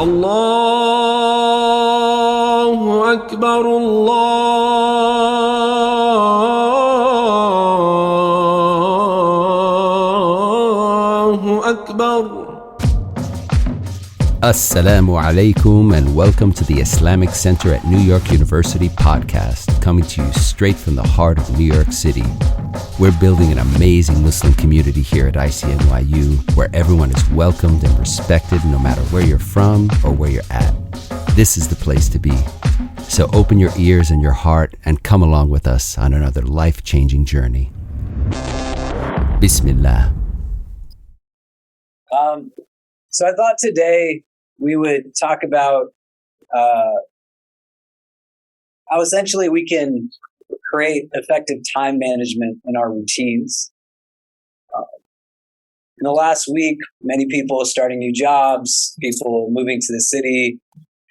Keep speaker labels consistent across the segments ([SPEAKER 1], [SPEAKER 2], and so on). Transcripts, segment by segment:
[SPEAKER 1] الله أكبر الله أكبر.
[SPEAKER 2] Assalamu alaikum and welcome to the Islamic Center at New York University podcast, coming to you straight from the heart of New York City. We're building an amazing Muslim community here at ICNYU where everyone is welcomed and respected no matter where you're from or where you're at. This is the place to be. So open your ears and your heart and come along with us on another life-changing journey. Bismillah.
[SPEAKER 3] So I thought today we would talk about how essentially we can create effective time management in our routines. In the last week, many people are starting new jobs, people moving to the city,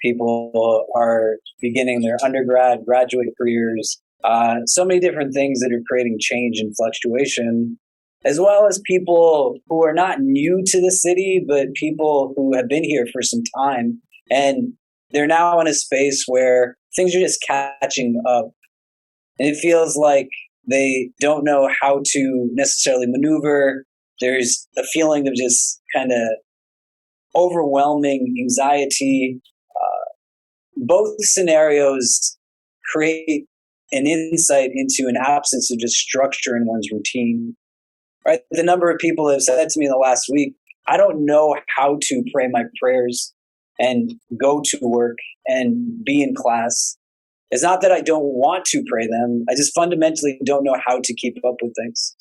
[SPEAKER 3] people are beginning their undergrad, graduate careers, so many different things that are creating change and fluctuation, as well as people who are not new to the city, but people who have been here for some time. And they're now in a space where things are just catching up. And it feels like they don't know how to necessarily maneuver. There's a feeling of just kind of overwhelming anxiety. Both scenarios create an insight into an absence of just structure in one's routine. Right? The number of people have said to me in the last week, I don't know how to pray my prayers and go to work and be in class. It's not that I don't want to pray them. I just fundamentally don't know how to keep up with things.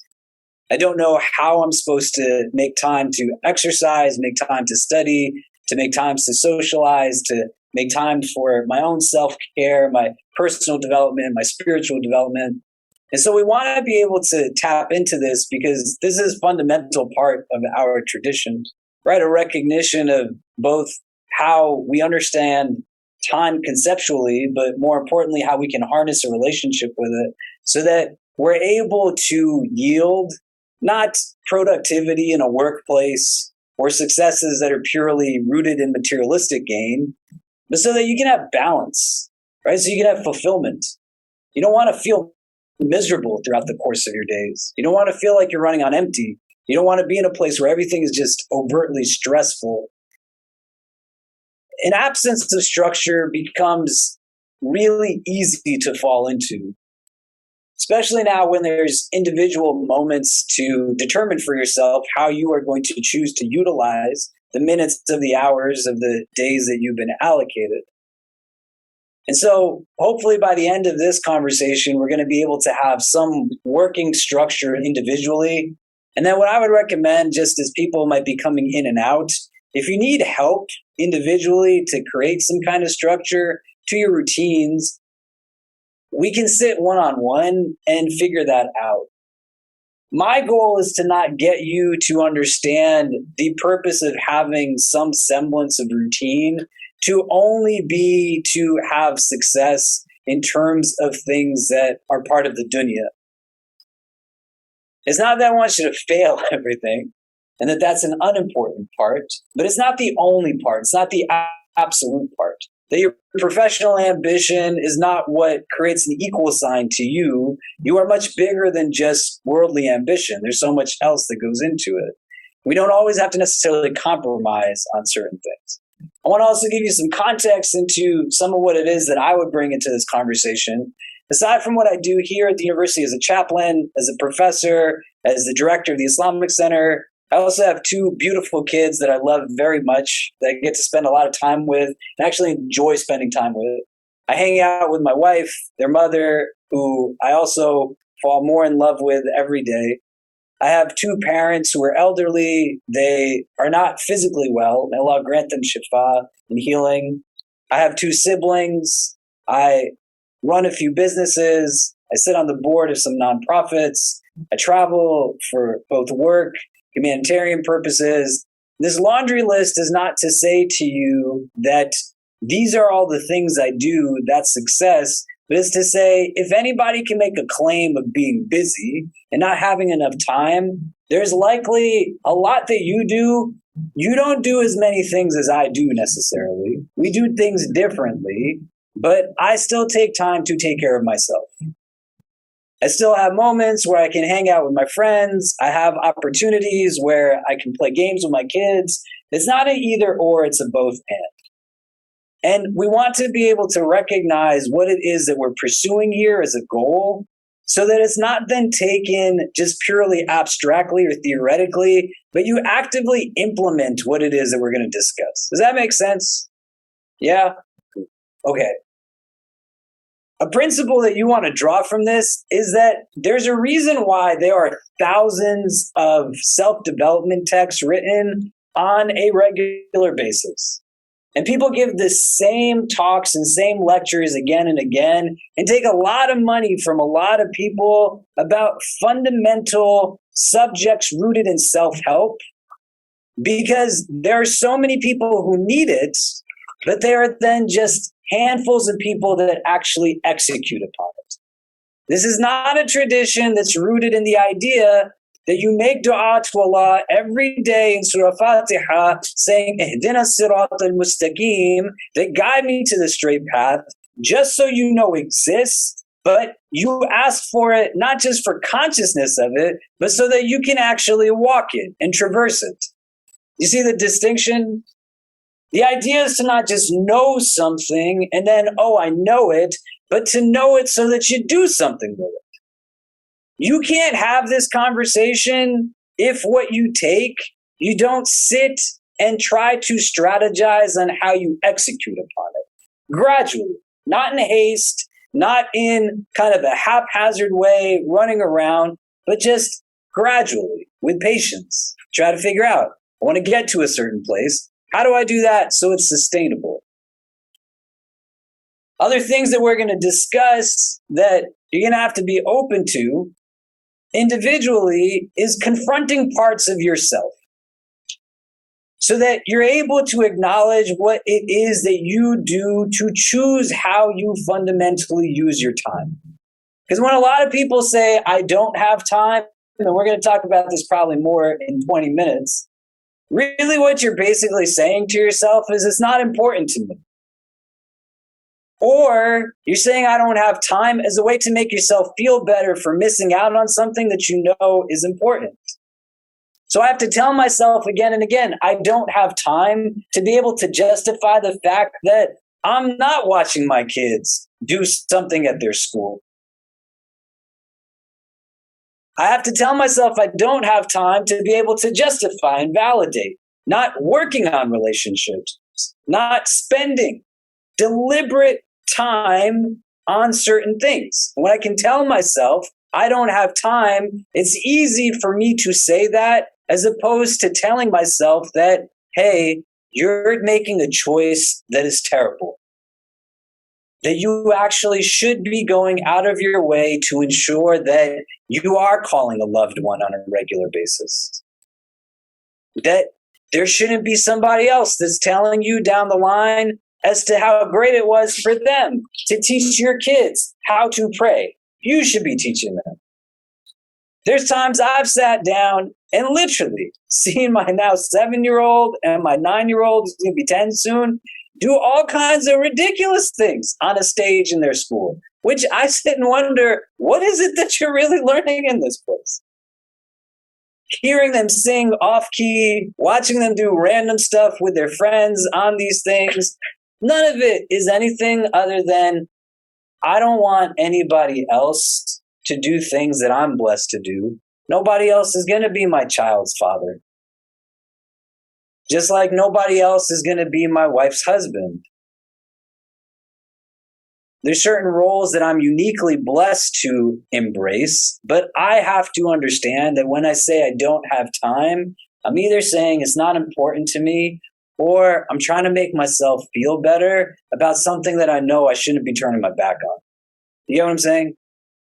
[SPEAKER 3] I don't know how I'm supposed to make time to exercise, make time to study, to make times to socialize, to make time for my own self-care, my personal development, my spiritual development. And so we want to be able to tap into this because this is a fundamental part of our tradition, right? A recognition of both how we understand time conceptually, but more importantly, how we can harness a relationship with it so that we're able to yield not productivity in a workplace or successes that are purely rooted in materialistic gain, but so that you can have balance, right? So you can have fulfillment. You don't want to feel miserable throughout the course of your days. You don't want to feel like you're running on empty. You don't want to be in a place where everything is just overtly stressful. An absence of structure becomes really easy to fall into, especially now when there's individual moments to determine for yourself how you are going to choose to utilize the minutes of the hours of the days that you've been allocated. And so hopefully by the end of this conversation, we're going to be able to have some working structure individually. And then what I would recommend, just as people might be coming in and out, if you need help individually to create some kind of structure to your routines, we can sit one-on-one and figure that out. My goal is to not get you to understand the purpose of having some semblance of routine to only be to have success in terms of things that are part of the dunya. It's not that I want you to fail everything and that that's an unimportant part, but it's not the only part. It's not the absolute part. That your professional ambition is not what creates an equal sign to you. You are much bigger than just worldly ambition. There's so much else that goes into it. We don't always have to necessarily compromise on certain things. I want to also give you some context into some of what it is that I would bring into this conversation. Aside from what I do here at the university as a chaplain, as a professor, as the director of the Islamic Center, I also have two beautiful kids that I love very much, that I get to spend a lot of time with and actually enjoy spending time with. I hang out with my wife, their mother, who I also fall more in love with every day. I have two parents who are elderly. They are not physically well. May Allah grant them shifa and healing. I have two siblings. I run a few businesses. I sit on the board of some nonprofits. I travel for both work, humanitarian purposes. This laundry list is not to say to you that these are all the things I do, that's success, but it's to say if anybody can make a claim of being busy and not having enough time, there's likely a lot that you do You don't do as many things as I do necessarily. We do things differently, but I still take time to take care of myself. I still have moments where I can hang out with my friends. I have opportunities where I can play games with my kids. It's not an either or, it's a both and. And we want to be able to recognize what it is that we're pursuing here as a goal so that it's not then taken just purely abstractly or theoretically, but you actively implement what it is that we're going to discuss. Does that make sense? Yeah? Okay. A principle that you want to draw from this is that there's a reason why there are thousands of self-development texts written on a regular basis. And people give the same talks and same lectures again and again and take a lot of money from a lot of people about fundamental subjects rooted in self-help because there are so many people who need it, but there are then just handfuls of people that actually execute upon it. This is not a tradition that's rooted in the idea that you make dua to Allah every day in Surah Fatiha saying, Ihdina sirat al-mustaqim, that guide me to the straight path, just so you know exists, but you ask for it not just for consciousness of it, but so that you can actually walk it and traverse it. You see the distinction? The idea is to not just know something and then, oh, I know it, but to know it so that you do something with it. You can't have this conversation if what you take, you don't sit and try to strategize on how you execute upon it. Gradually, not in haste, not in kind of a haphazard way, running around, but just gradually, with patience. Try to figure out, I want to get to a certain place. How do I do that so it's sustainable? Other things that we're going to discuss that you're going to have to be open to individually is confronting parts of yourself so that you're able to acknowledge what it is that you do to choose how you fundamentally use your time. Because when a lot of people say, I don't have time, and we're going to talk about this probably more in 20 minutes, really what you're basically saying to yourself is it's not important to me. Or you're saying I don't have time as a way to make yourself feel better for missing out on something that you know is important. So I have to tell myself again and again, I don't have time to be able to justify the fact that I'm not watching my kids do something at their school. I have to tell myself I don't have time to be able to justify and validate not working on relationships, not spending deliberate time on certain things. When I can tell myself I don't have time, it's easy for me to say that as opposed to telling myself that, hey, you're making a choice that is terrible. That you actually should be going out of your way to ensure that you are calling a loved one on a regular basis. That there shouldn't be somebody else that's telling you down the line as to how great it was for them to teach your kids how to pray. You should be teaching them. There's times I've sat down and literally seen my now 7-year-old and my 9-year-old, who's going to be 10 soon, do all kinds of ridiculous things on a stage in their school, which I sit and wonder, what is it that you're really learning in this place? Hearing them sing off-key, watching them do random stuff with their friends on these things, none of it is anything other than, I don't want anybody else to do things that I'm blessed to do. Nobody else is going to be my child's father. Just like nobody else is going to be my wife's husband. There's certain roles that I'm uniquely blessed to embrace, but I have to understand that when I say I don't have time, I'm either saying it's not important to me, or I'm trying to make myself feel better about something that I know I shouldn't be turning my back on. You get what I'm saying?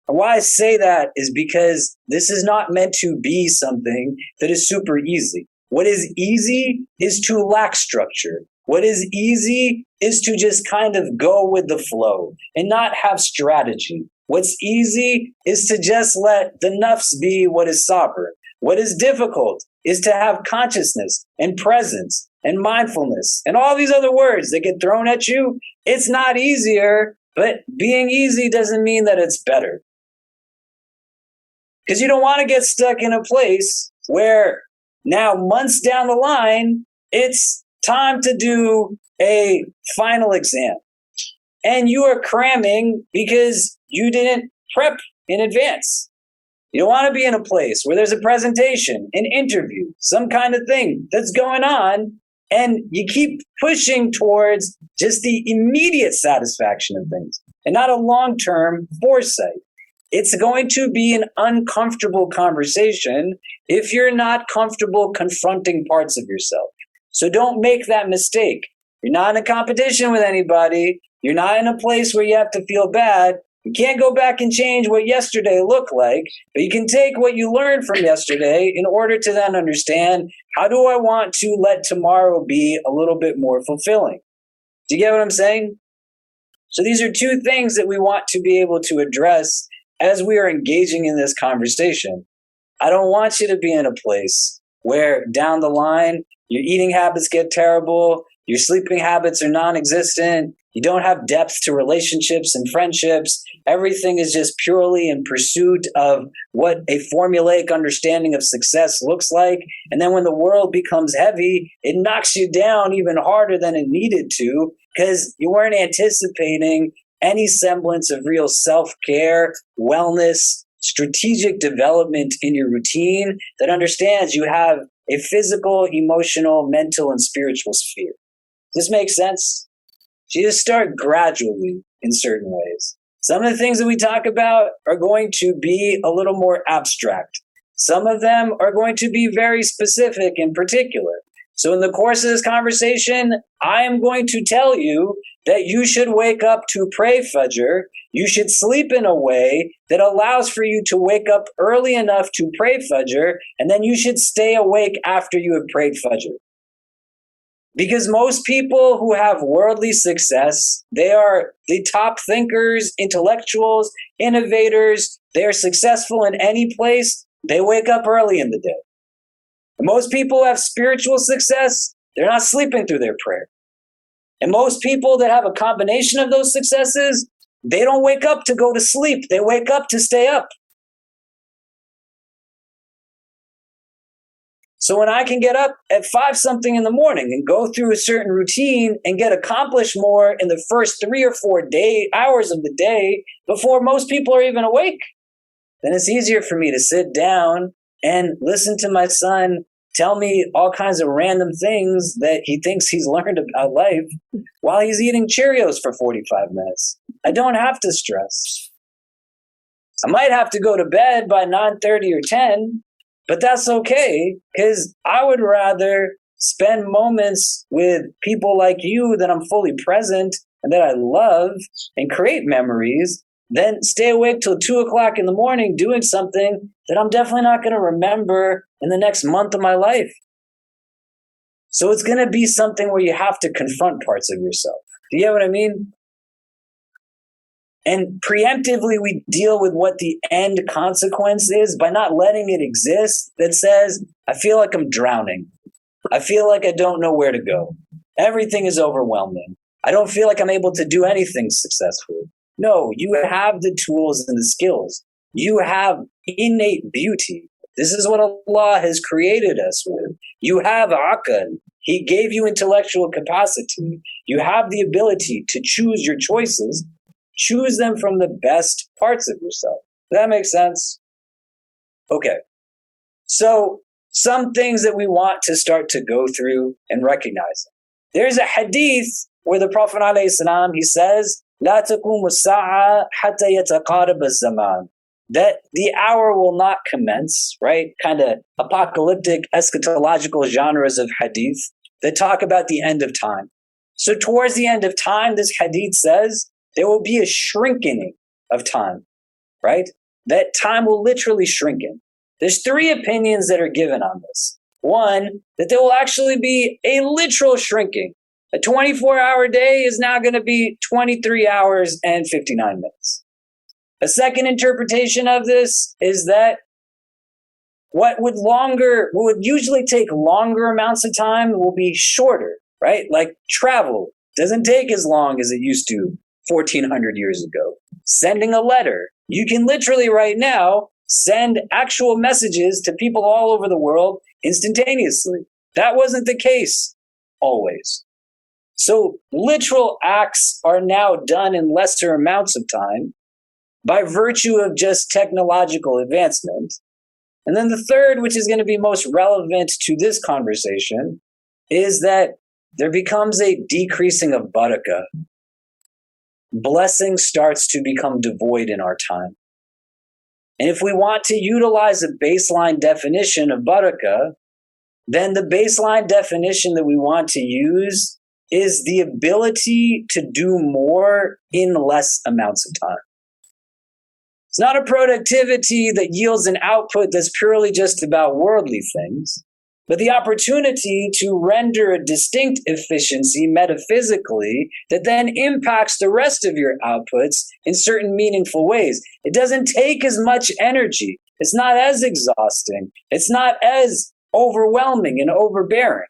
[SPEAKER 3] And why I say that is because this is not meant to be something that is super easy. What is easy is to lack structure. What is easy is to just kind of go with the flow and not have strategy. What's easy is to just let the nafs be what is sovereign. What is difficult is to have consciousness and presence and mindfulness and all these other words that get thrown at you. It's not easier, but being easy doesn't mean that it's better. Because you don't want to get stuck in a place where now months down the line, it's time to do a final exam. And you are cramming because you didn't prep in advance. You don't want to be in a place where there's a presentation, an interview, some kind of thing that's going on, and you keep pushing towards just the immediate satisfaction of things and not a long-term foresight. It's going to be an uncomfortable conversation if you're not comfortable confronting parts of yourself. So don't make that mistake. You're not in a competition with anybody. You're not in a place where you have to feel bad. You can't go back and change what yesterday looked like, but you can take what you learned from yesterday in order to then understand, how do I want to let tomorrow be a little bit more fulfilling? Do you get what I'm saying? So these are two things that we want to be able to address as we are engaging in this conversation. I don't want you to be in a place where down the line, your eating habits get terrible, your sleeping habits are non-existent, you don't have depth to relationships and friendships. Everything is just purely in pursuit of what a formulaic understanding of success looks like. And then when the world becomes heavy, it knocks you down even harder than it needed to, because you weren't anticipating any semblance of real self-care, wellness, strategic development in your routine that understands you have a physical, emotional, mental, and spiritual sphere. Does this make sense? So you just start gradually in certain ways. Some of the things that we talk about are going to be a little more abstract. Some of them are going to be very specific and particular. So in the course of this conversation, I am going to tell you that you should wake up to pray Fajr. You should sleep in a way that allows for you to wake up early enough to pray Fajr, and then you should stay awake after you have prayed Fajr. Because most people who have worldly success, they are the top thinkers, intellectuals, innovators. They are successful in any place. They wake up early in the day. Most people who have spiritual success, they're not sleeping through their prayer. And most people that have a combination of those successes, they don't wake up to go to sleep. They wake up to stay up. So when I can get up at 5 something in the morning and go through a certain routine and get accomplished more in the first 3 or 4 hours of the day before most people are even awake, then it's easier for me to sit down and listen to my son tell me all kinds of random things that he thinks he's learned about life while he's eating Cheerios for 45 minutes. I don't have to stress. I might have to go to bed by 9:30 or 10, but that's okay, because I would rather spend moments with people like you that I'm fully present and that I love and create memories than stay awake till 2 o'clock in the morning doing something that I'm definitely not going to remember in the next month of my life. So it's going to be something where you have to confront parts of yourself. Do you get what I mean? And preemptively, we deal with what the end consequence is by not letting it exist that says, I feel like I'm drowning. I feel like I don't know where to go. Everything is overwhelming. I don't feel like I'm able to do anything successfully. No, you have the tools and the skills. You have innate beauty. This is what Allah has created us with. You have aql. He gave you intellectual capacity. You have the ability to choose your choices. Choose them from the best parts of yourself. Does that make sense? Okay. So some things that we want to start to go through and recognize. There's a hadith where the Prophet ﷺ, he says, لا تقوم الساعة حتى يتقارب الزمان. That the hour will not commence, right? Kind of apocalyptic, eschatological genres of hadith that talk about the end of time. So towards the end of time, this hadith says, there will be a shrinking of time, right? That time will literally shrinken. There's 3 opinions that are given on this. One, that there will actually be a literal shrinking. A 24-hour day is now going to be 23 hours and 59 minutes. A second interpretation of this is that what would usually take longer amounts of time will be shorter, right? Like travel doesn't take as long as it used to 1400 years ago. Sending a letter, you can literally right now send actual messages to people all over the world instantaneously. That wasn't the case always. So literal acts are now done in lesser amounts of time by virtue of just technological advancement. And then the third, which is going to be most relevant to this conversation, is that there becomes a decreasing of barakah. Blessing starts to become devoid in our time. And if we want to utilize a baseline definition of barakah, then the baseline definition that we want to use is the ability to do more in less amounts of time. It's not a productivity that yields an output that's purely just about worldly things, but the opportunity to render a distinct efficiency metaphysically that then impacts the rest of your outputs in certain meaningful ways. It doesn't take as much energy. It's not as exhausting. It's not as overwhelming and overbearing.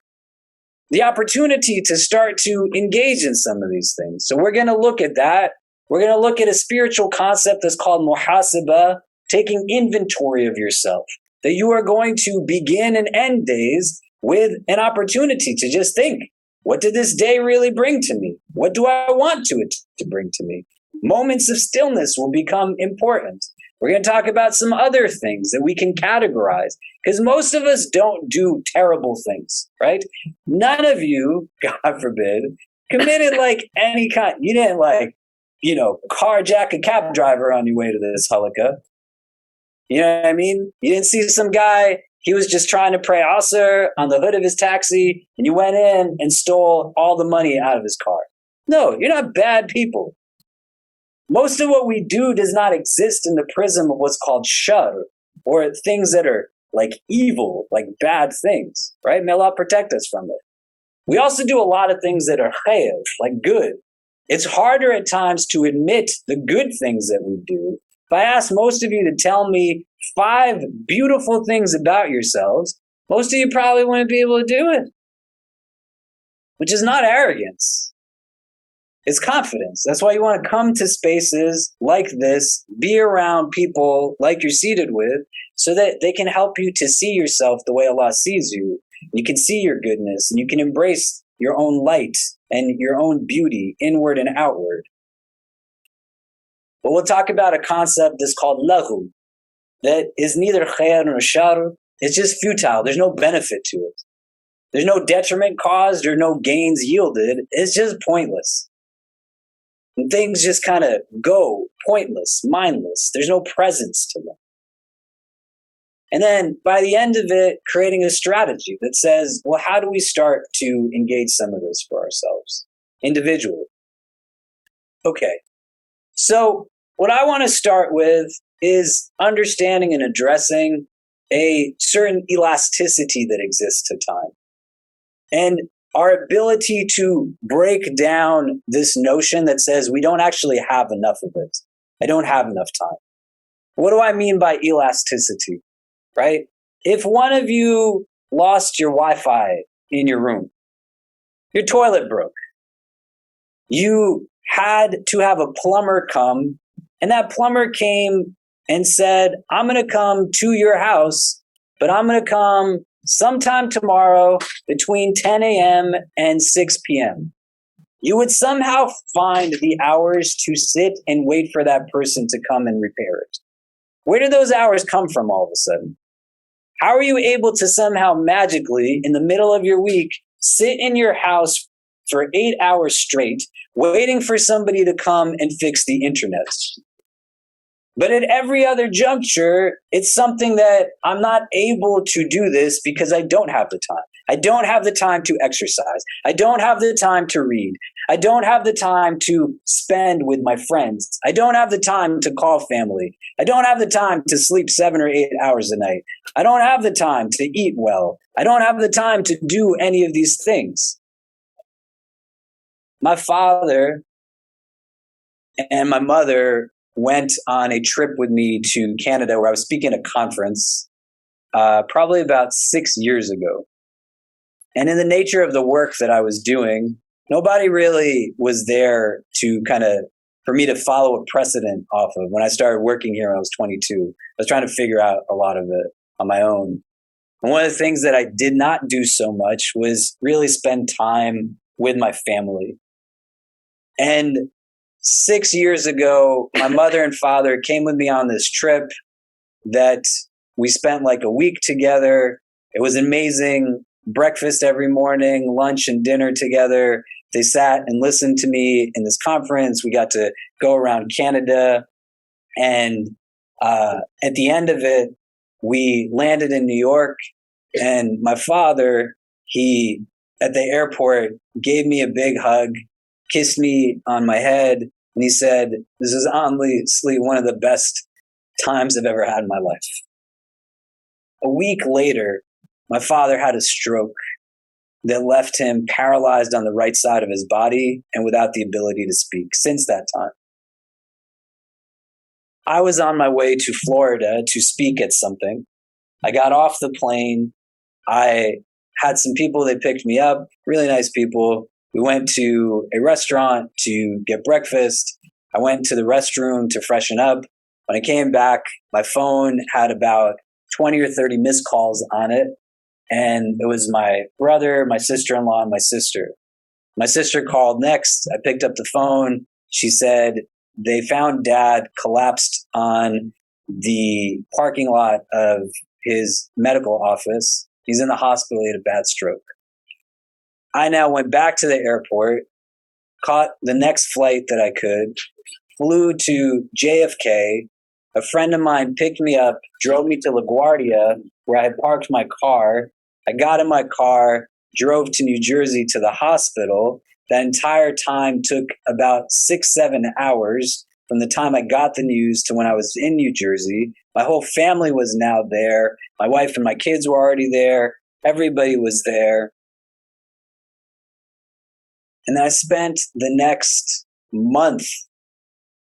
[SPEAKER 3] The opportunity to start to engage in some of these things. So we're going to look at that. We're going to look at a spiritual concept that's called muhasabah, taking inventory of yourself. That you are going to begin and end days with an opportunity to just think, what did this day really bring to me? What do I want it to bring to me? Moments of stillness will become important. We're going to talk about some other things that we can categorize, because most of us don't do terrible things, right? None of you, God forbid, committed like any kind. You didn't carjack a cab driver on your way to this halakha. You know what I mean? You didn't see some guy, he was just trying to pray Asr on the hood of his taxi, and you went in and stole all the money out of his car. No, you're not bad people. Most of what we do does not exist in the prism of what's called shar, or things that are like evil, like bad things, right? May Allah protect us from it. We also do a lot of things that are khayr, like good. It's harder at times to admit the good things that we do. If I ask most of you to tell me 5 beautiful things about yourselves, most of you probably wouldn't be able to do it. Which is not arrogance. It's confidence. That's why you want to come to spaces like this, be around people like you're seated with, so that they can help you to see yourself the way Allah sees you. You can see your goodness, and you can embrace your own light and your own beauty, inward and outward. But we'll talk about a concept that's called lahu, that is neither khair nor shar. It's just futile. There's no benefit to it. There's no detriment caused or no gains yielded. It's just pointless. And things just kind of go pointless, mindless. There's no presence to them. And then by the end of it, creating a strategy that says, well, how do we start to engage some of this for ourselves individually? Okay. So what I want to start with is understanding and addressing a certain elasticity that exists to time. And our ability to break down this notion that says we don't actually have enough of it. I don't have enough time. What do I mean by elasticity, right? If one of you lost your Wi-Fi in your room, your toilet broke, you had to have a plumber come, and that plumber came and said, I'm going to come to your house, but I'm going to come sometime tomorrow between 10 a.m. and 6 p.m. You would somehow find the hours to sit and wait for that person to come and repair it. Where do those hours come from all of a sudden? How are you able to somehow magically, in the middle of your week, sit in your house for 8 hours straight, waiting for somebody to come and fix the internet? But at every other juncture, it's something that I'm not able to do this because I don't have the time. I don't have the time to exercise. I don't have the time to read. I don't have the time to spend with my friends. I don't have the time to call family. I don't have the time to sleep 7 or 8 hours a night. I don't have the time to eat well. I don't have the time to do any of these things. My father and my mother went on a trip with me to Canada where I was speaking at a conference. probably about 6 years ago. And in the nature of the work that I was doing, nobody really was there to for me to follow a precedent off of. When I started working here when I was 22, I was trying to figure out a lot of it on my own. And one of the things that I did not do so much was really spend time with my family. And 6 years ago, my mother and father came with me on this trip that we spent like a week together. It was amazing. Breakfast every morning, lunch and dinner together. They sat and listened to me in this conference. We got to go around Canada. And at the end of it, we landed in New York. And my father, he, at the airport, gave me a big hug, kissed me on my head, and he said, "This is honestly one of the best times I've ever had in my life." A week later, my father had a stroke that left him paralyzed on the right side of his body and without the ability to speak since that time. I was on my way to Florida to speak at something. I got off the plane. I had some people that picked me up, really nice people. We went to a restaurant to get breakfast. I went to the restroom to freshen up. When I came back, my phone had about 20 or 30 missed calls on it. And it was my brother, my sister-in-law, and my sister. My sister called next. I picked up the phone. She said they found Dad collapsed on the parking lot of his medical office. He's in the hospital. He had a bad stroke. I now went back to the airport, caught the next flight that I could, flew to JFK. A friend of mine picked me up, drove me to LaGuardia, where I had parked my car. I got in my car, drove to New Jersey to the hospital. That entire time took about 6-7 hours from the time I got the news to when I was in New Jersey. My whole family was now there. My wife and my kids were already there. Everybody was there. And I spent the next month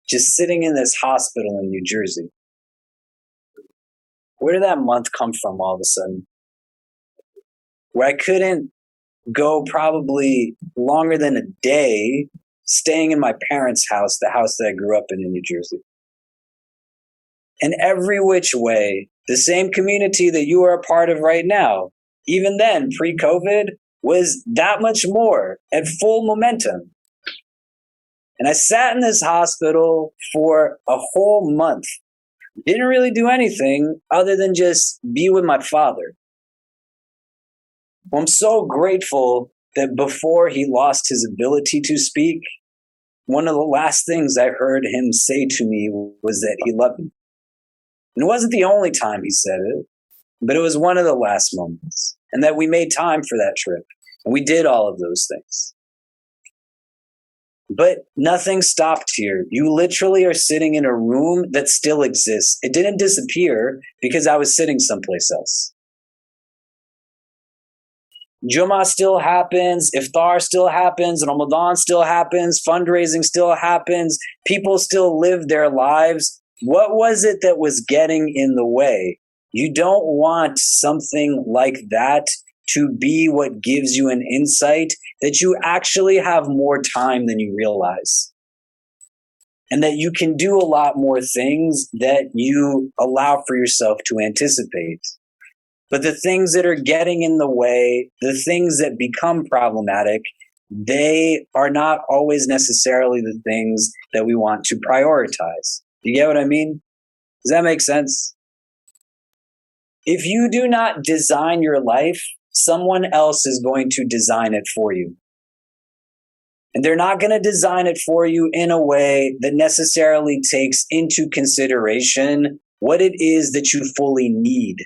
[SPEAKER 3] just sitting in this hospital in New Jersey. Where did that month come from all of a sudden? Where I couldn't go probably longer than a day staying in my parents' house, the house that I grew up in New Jersey. In every which way, the same community that you are a part of right now, even then, pre-COVID, was that much more at full momentum. And I sat in this hospital for a whole month. Didn't really do anything other than just be with my father. Well, I'm so grateful that before he lost his ability to speak, one of the last things I heard him say to me was that he loved me. And it wasn't the only time he said it, but it was one of the last moments. And that we made time for that trip. And we did all of those things. But nothing stopped here. You literally are sitting in a room that still exists. It didn't disappear because I was sitting someplace else. Jummah still happens, Iftar still happens, Ramadan still happens, fundraising still happens, people still live their lives. What was it that was getting in the way? You don't want something like that to be what gives you an insight that you actually have more time than you realize. And that you can do a lot more things that you allow for yourself to anticipate. But the things that are getting in the way, the things that become problematic, they are not always necessarily the things that we want to prioritize. You get what I mean? Does that make sense? If you do not design your life, someone else is going to design it for you. And they're not going to design it for you in a way that necessarily takes into consideration what it is that you fully need.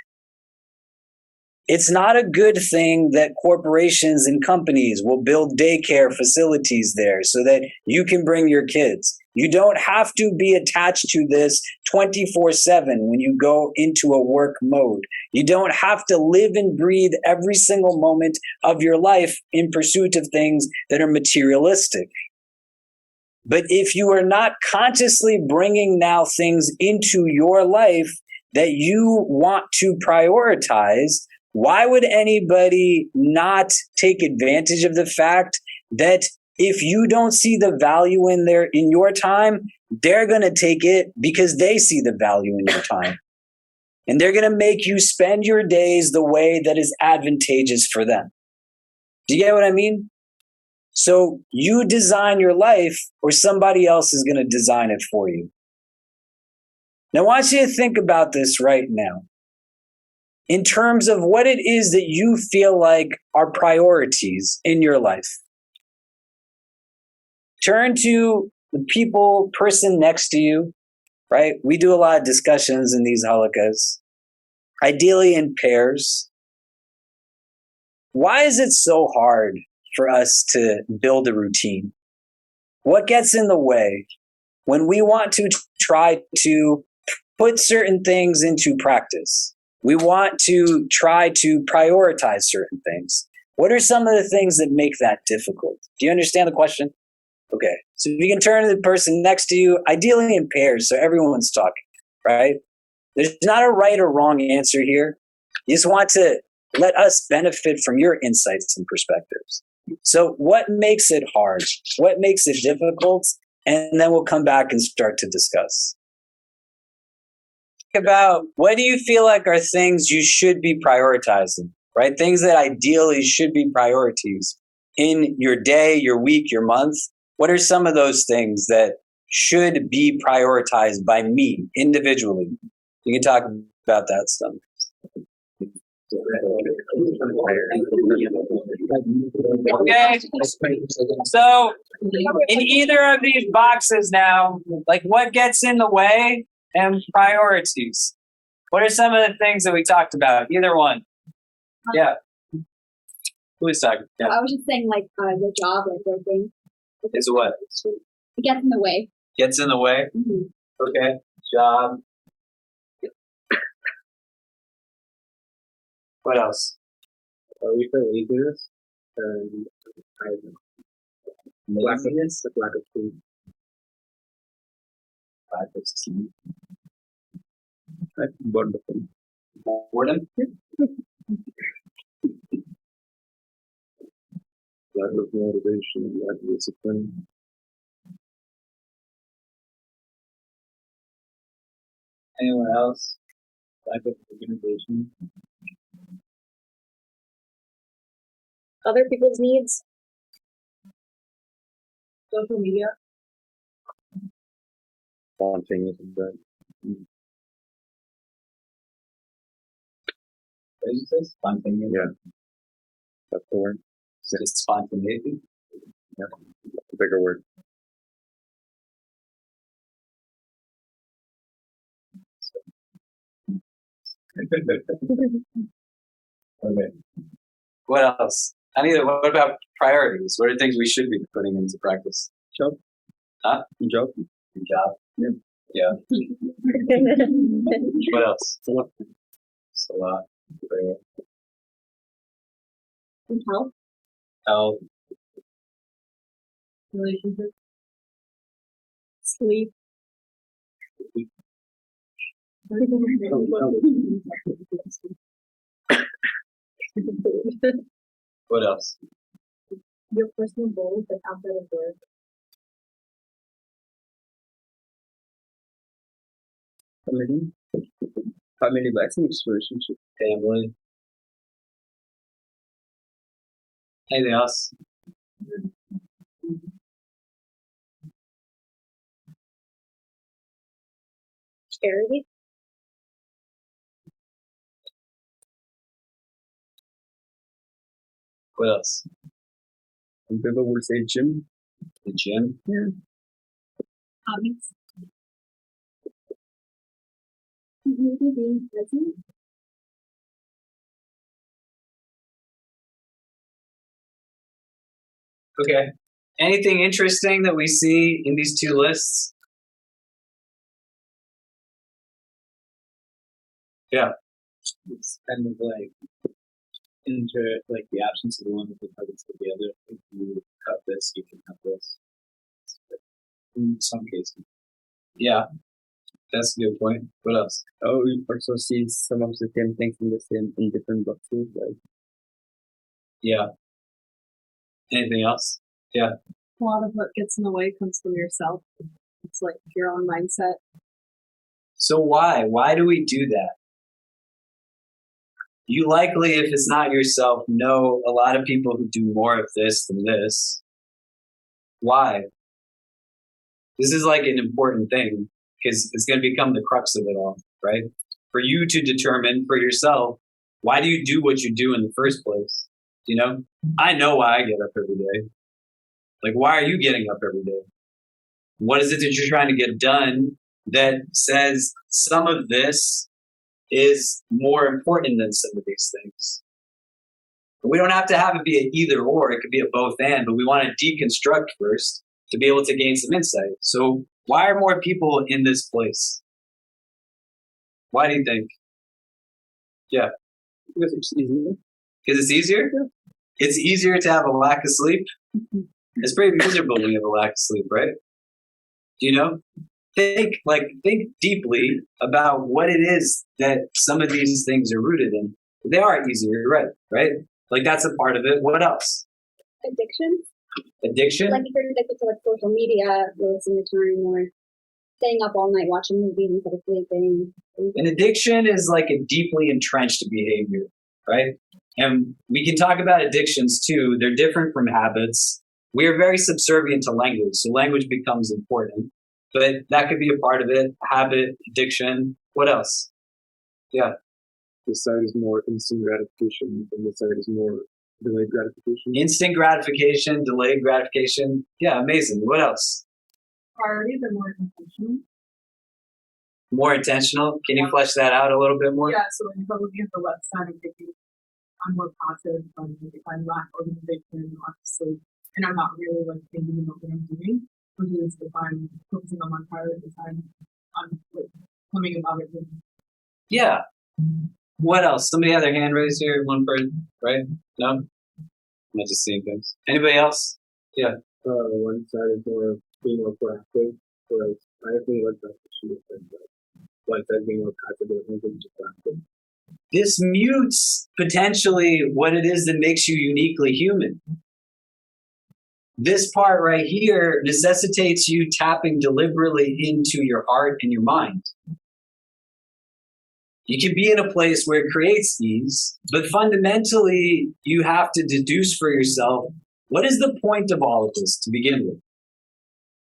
[SPEAKER 3] It's not a good thing that corporations and companies will build daycare facilities there so that you can bring your kids. You don't have to be attached to this 24/7 when you go into a work mode. You don't have to live and breathe every single moment of your life in pursuit of things that are materialistic. But if you are not consciously bringing now things into your life that you want to prioritize, why would anybody not take advantage of the fact that if you don't see the value in your time, they're going to take it because they see the value in your time. And they're going to make you spend your days the way that is advantageous for them. Do you get what I mean? So you design your life or somebody else is going to design it for you. Now, I want you to think about this right now in terms of what it is that you feel like are priorities in your life. Turn to the person next to you, right? We do a lot of discussions in these halakas, ideally in pairs. Why is it so hard for us to build a routine? What gets in the way when we want to try to put certain things into practice? We want to try to prioritize certain things. What are some of the things that make that difficult? Do you understand the question? Okay, so if you can turn to the person next to you, ideally in pairs, so everyone's talking, right? There's not a right or wrong answer here. You just want to let us benefit from your insights and perspectives. So what makes it hard? What makes it difficult? And then we'll come back and start to discuss. Think about what do you feel like are things you should be prioritizing, right? Things that ideally should be priorities in your day, your week, your month. What are some of those things that should be prioritized by me individually? You can talk about that stuff. Okay, so in either of these boxes now, like what gets in the way and priorities? What are some of the things that we talked about? Either one. Yeah. Who is talking? Yeah.
[SPEAKER 4] I was just saying, like, the job, like, working.
[SPEAKER 3] Is what?
[SPEAKER 4] It gets in the way.
[SPEAKER 3] Gets in the way?
[SPEAKER 4] Mm-hmm.
[SPEAKER 3] Okay. Job. What else?
[SPEAKER 5] We feel laziness and laziness, the lack of food.
[SPEAKER 3] Lack of sleep.
[SPEAKER 5] Boredom.
[SPEAKER 3] Boredom?
[SPEAKER 5] Lack of motivation, lack of discipline.
[SPEAKER 3] Anyone else?
[SPEAKER 5] Lack of organization.
[SPEAKER 4] Other people's needs. Social media.
[SPEAKER 5] Spontaneous and that.
[SPEAKER 3] What did you say? Spontaneous?
[SPEAKER 5] Yeah. That's the word.
[SPEAKER 3] Just spontaneity?
[SPEAKER 5] Yeah. That's a bigger word.
[SPEAKER 3] Okay. What else? What about priorities? What are things we should be putting into practice?
[SPEAKER 5] Job.
[SPEAKER 3] Huh?
[SPEAKER 5] Job.
[SPEAKER 3] Job. Yeah. What else? Salah. Prayer.
[SPEAKER 4] And health.
[SPEAKER 3] Health.
[SPEAKER 4] Relationship. Sleep.
[SPEAKER 3] What else?
[SPEAKER 4] Your personal goals, like outside of work.
[SPEAKER 5] Family vaccines, relationship.
[SPEAKER 3] Family. Anything else?
[SPEAKER 4] Charity.
[SPEAKER 3] What else?
[SPEAKER 5] Some people would say gym.
[SPEAKER 3] The gym.
[SPEAKER 4] Hobbies. Being present.
[SPEAKER 3] Okay. Anything interesting that we see in these two lists? Yeah.
[SPEAKER 5] It's kind of like the absence of one with the presence of the other. If you cut this, you can have this. In some cases.
[SPEAKER 3] Yeah. That's a good point. What else?
[SPEAKER 5] Oh, we also see some of the same things in different boxes, like
[SPEAKER 3] Yeah. Anything else? Yeah.
[SPEAKER 4] A lot of what gets in the way comes from yourself. It's like your own mindset.
[SPEAKER 3] So why? Why do we do that? You likely, if it's not yourself, know a lot of people who do more of this than this. Why? This is like an important thing because it's going to become the crux of it all, right? For you to determine for yourself, why do you do what you do in the first place? You know, I know why I get up every day. Like, why are you getting up every day? What is it that you're trying to get done that says some of this is more important than some of these things? We don't have to have it be an either or. It could be a both and, but we want to deconstruct first to be able to gain some insight. So why are more people in this place? Why do you think? Yeah.
[SPEAKER 5] because it's easier.
[SPEAKER 3] Because it's easier?
[SPEAKER 5] Yeah.
[SPEAKER 3] It's easier to have a lack of sleep? It's pretty miserable when you have a lack of sleep, right? You know? Think deeply about what it is that some of these things are rooted in. They are easier, right? Like that's a part of it. What else?
[SPEAKER 6] Addiction.
[SPEAKER 3] Addiction?
[SPEAKER 6] Like if you're addicted to like social media, wasting your time, or staying up all night watching movies instead of sleeping.
[SPEAKER 3] An addiction is like a deeply entrenched behavior, right? And we can talk about addictions too. They're different from habits. We are very subservient to language, so language becomes important. But that could be a part of it. Habit, addiction. What else? Yeah.
[SPEAKER 5] This side is more instant gratification, and this side is more delayed gratification.
[SPEAKER 3] Instant gratification, delayed gratification. Yeah, amazing. What else?
[SPEAKER 4] Priorities are more intentional.
[SPEAKER 3] More intentional. Can you flesh that out a little bit more?
[SPEAKER 4] Yeah, so if I'm looking at the left side of thinking, I'm more passive, if I lack organization, lack sleep, and I'm not really like thinking about what I'm doing. Versus if I'm focusing on my priorities, I'm like, coming about it.
[SPEAKER 3] Yeah. What else? Somebody had their hand raised here. One person, right? No? I'm not just seeing things. Anybody else? Yeah.
[SPEAKER 5] One side is more being more proactive, whereas I think like that's the issue with one side being more passive and one just proactive.
[SPEAKER 3] This mutes potentially what it is that makes you uniquely human. This part right here necessitates you tapping deliberately into your heart and your mind. You can be in a place where it creates these, but fundamentally, you have to deduce for yourself, what is the point of all of this to begin with?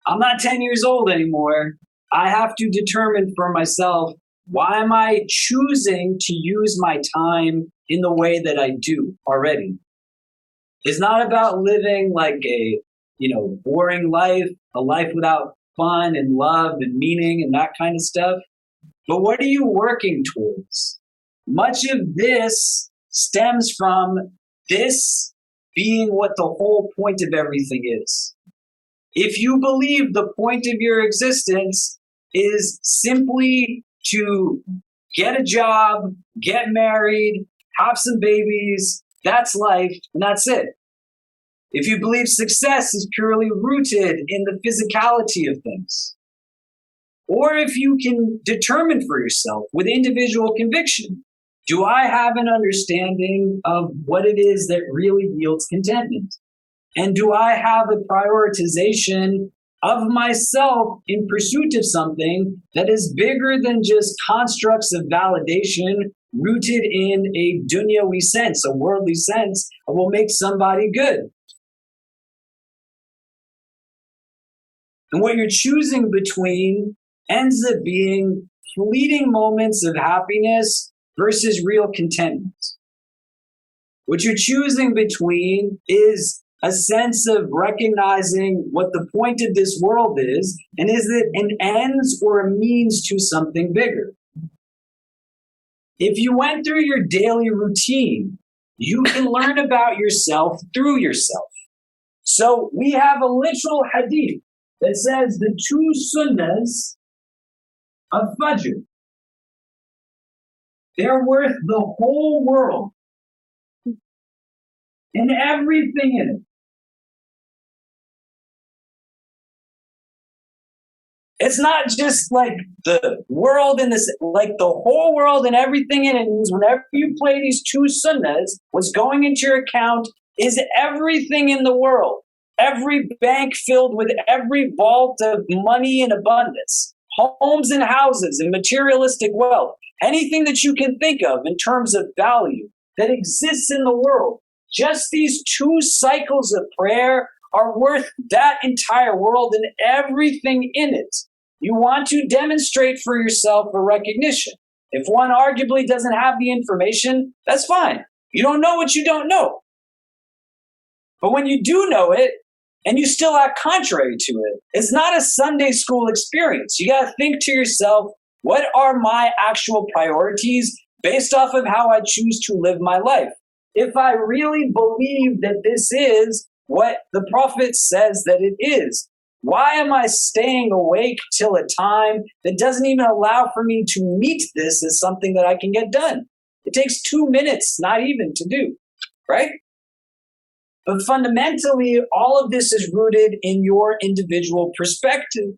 [SPEAKER 3] I'm not 10 years old anymore. I have to determine for myself, why am I choosing to use my time in the way that I do already? It's not about living like a, boring life, a life without fun and love and meaning and that kind of stuff. But what are you working towards? Much of this stems from this being what the whole point of everything is. If you believe the point of your existence is simply to get a job, get married, have some babies, that's life, and that's it. If you believe success is purely rooted in the physicality of things, or if you can determine for yourself with individual conviction, do I have an understanding of what it is that really yields contentment? And do I have a prioritization of myself in pursuit of something that is bigger than just constructs of validation rooted in a dunyawi sense, a worldly sense that will make somebody good? And what you're choosing between ends up being fleeting moments of happiness versus real contentment. What you're choosing between is a sense of recognizing what the point of this world is, and is it an ends or a means to something bigger? If you went through your daily routine, you can learn about yourself through yourself. So we have a literal hadith that says the two sunnahs of Fajr, they're worth the whole world and everything in it. It's not just like the world in this, like the whole world and everything in it means whenever you play these two sunnahs, what's going into your account is everything in the world. Every bank filled with every vault of money and abundance, homes and houses and materialistic wealth, anything that you can think of in terms of value that exists in the world. Just these two cycles of prayer are worth that entire world and everything in it. You want to demonstrate for yourself a recognition. If one arguably doesn't have the information, that's fine. You don't know what you don't know. But when you do know it, and you still act contrary to it, it's not a Sunday school experience. You got to think to yourself, what are my actual priorities based off of how I choose to live my life? If I really believe that this is what the prophet says that it is, why am I staying awake till a time that doesn't even allow for me to meet this as something that I can get done? It takes 2 minutes, not even, to do, right? But fundamentally, all of this is rooted in your individual perspective.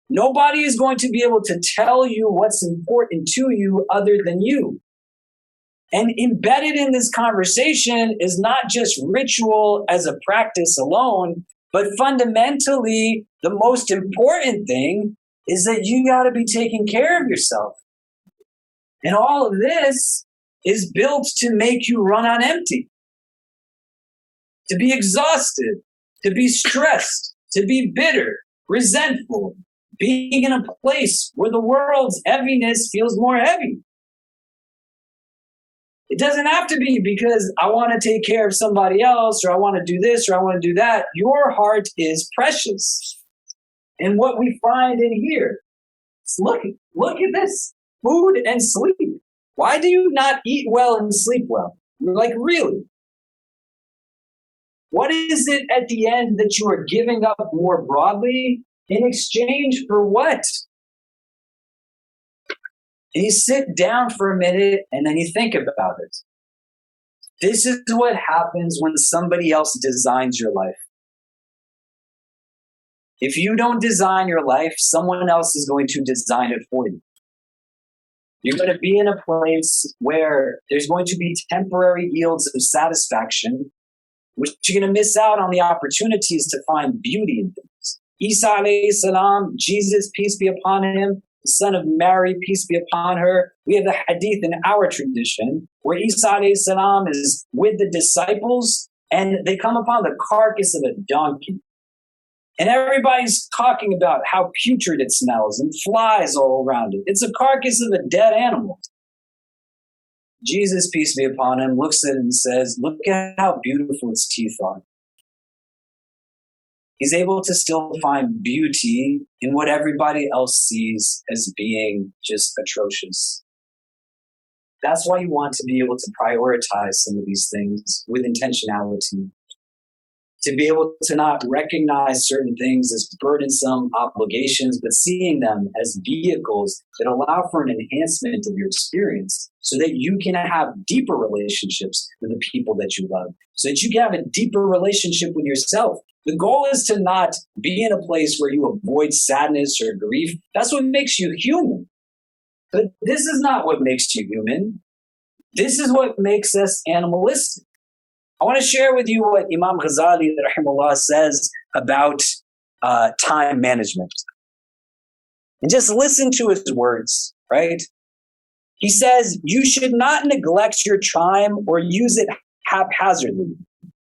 [SPEAKER 3] Nobody is going to be able to tell you what's important to you other than you. And embedded in this conversation is not just ritual as a practice alone, but fundamentally, the most important thing is that you got to be taking care of yourself. And all of this is built to make you run on empty, to be exhausted, to be stressed, to be bitter, resentful, being in a place where the world's heaviness feels more heavy. It doesn't have to be because I want to take care of somebody else, or I want to do this, or I want to do that. Your heart is precious. And what we find in here, look at this, food and sleep. Why do you not eat well and sleep well? Like, really? What is it at the end that you are giving up more broadly in exchange for what? And you sit down for a minute and then you think about it. This is what happens when somebody else designs your life. If you don't design your life, someone else is going to design it for you. You're going to be in a place where there's going to be temporary yields of satisfaction, which you're going to miss out on the opportunities to find beauty in things. Isa alayhi salam, Jesus, peace be upon him, the son of Mary, peace be upon her. We have the hadith in our tradition where Isa alayhi salam is with the disciples and they come upon the carcass of a donkey. And everybody's talking about how putrid it smells and flies all around it. It's a carcass of a dead animal. Jesus, peace be upon him, looks at it and says, look at how beautiful its teeth are. He's able to still find beauty in what everybody else sees as being just atrocious. That's why you want to be able to prioritize some of these things with intentionality. To be able to not recognize certain things as burdensome obligations, but seeing them as vehicles that allow for an enhancement of your experience so that you can have deeper relationships with the people that you love, so that you can have a deeper relationship with yourself. The goal is to not be in a place where you avoid sadness or grief. That's what makes you human. But this is not what makes you human. This is what makes us animalistic. I want to share with you what Imam Ghazali rahimahullah says about time management. And just listen to his words, right? He says, you should not neglect your time or use it haphazardly.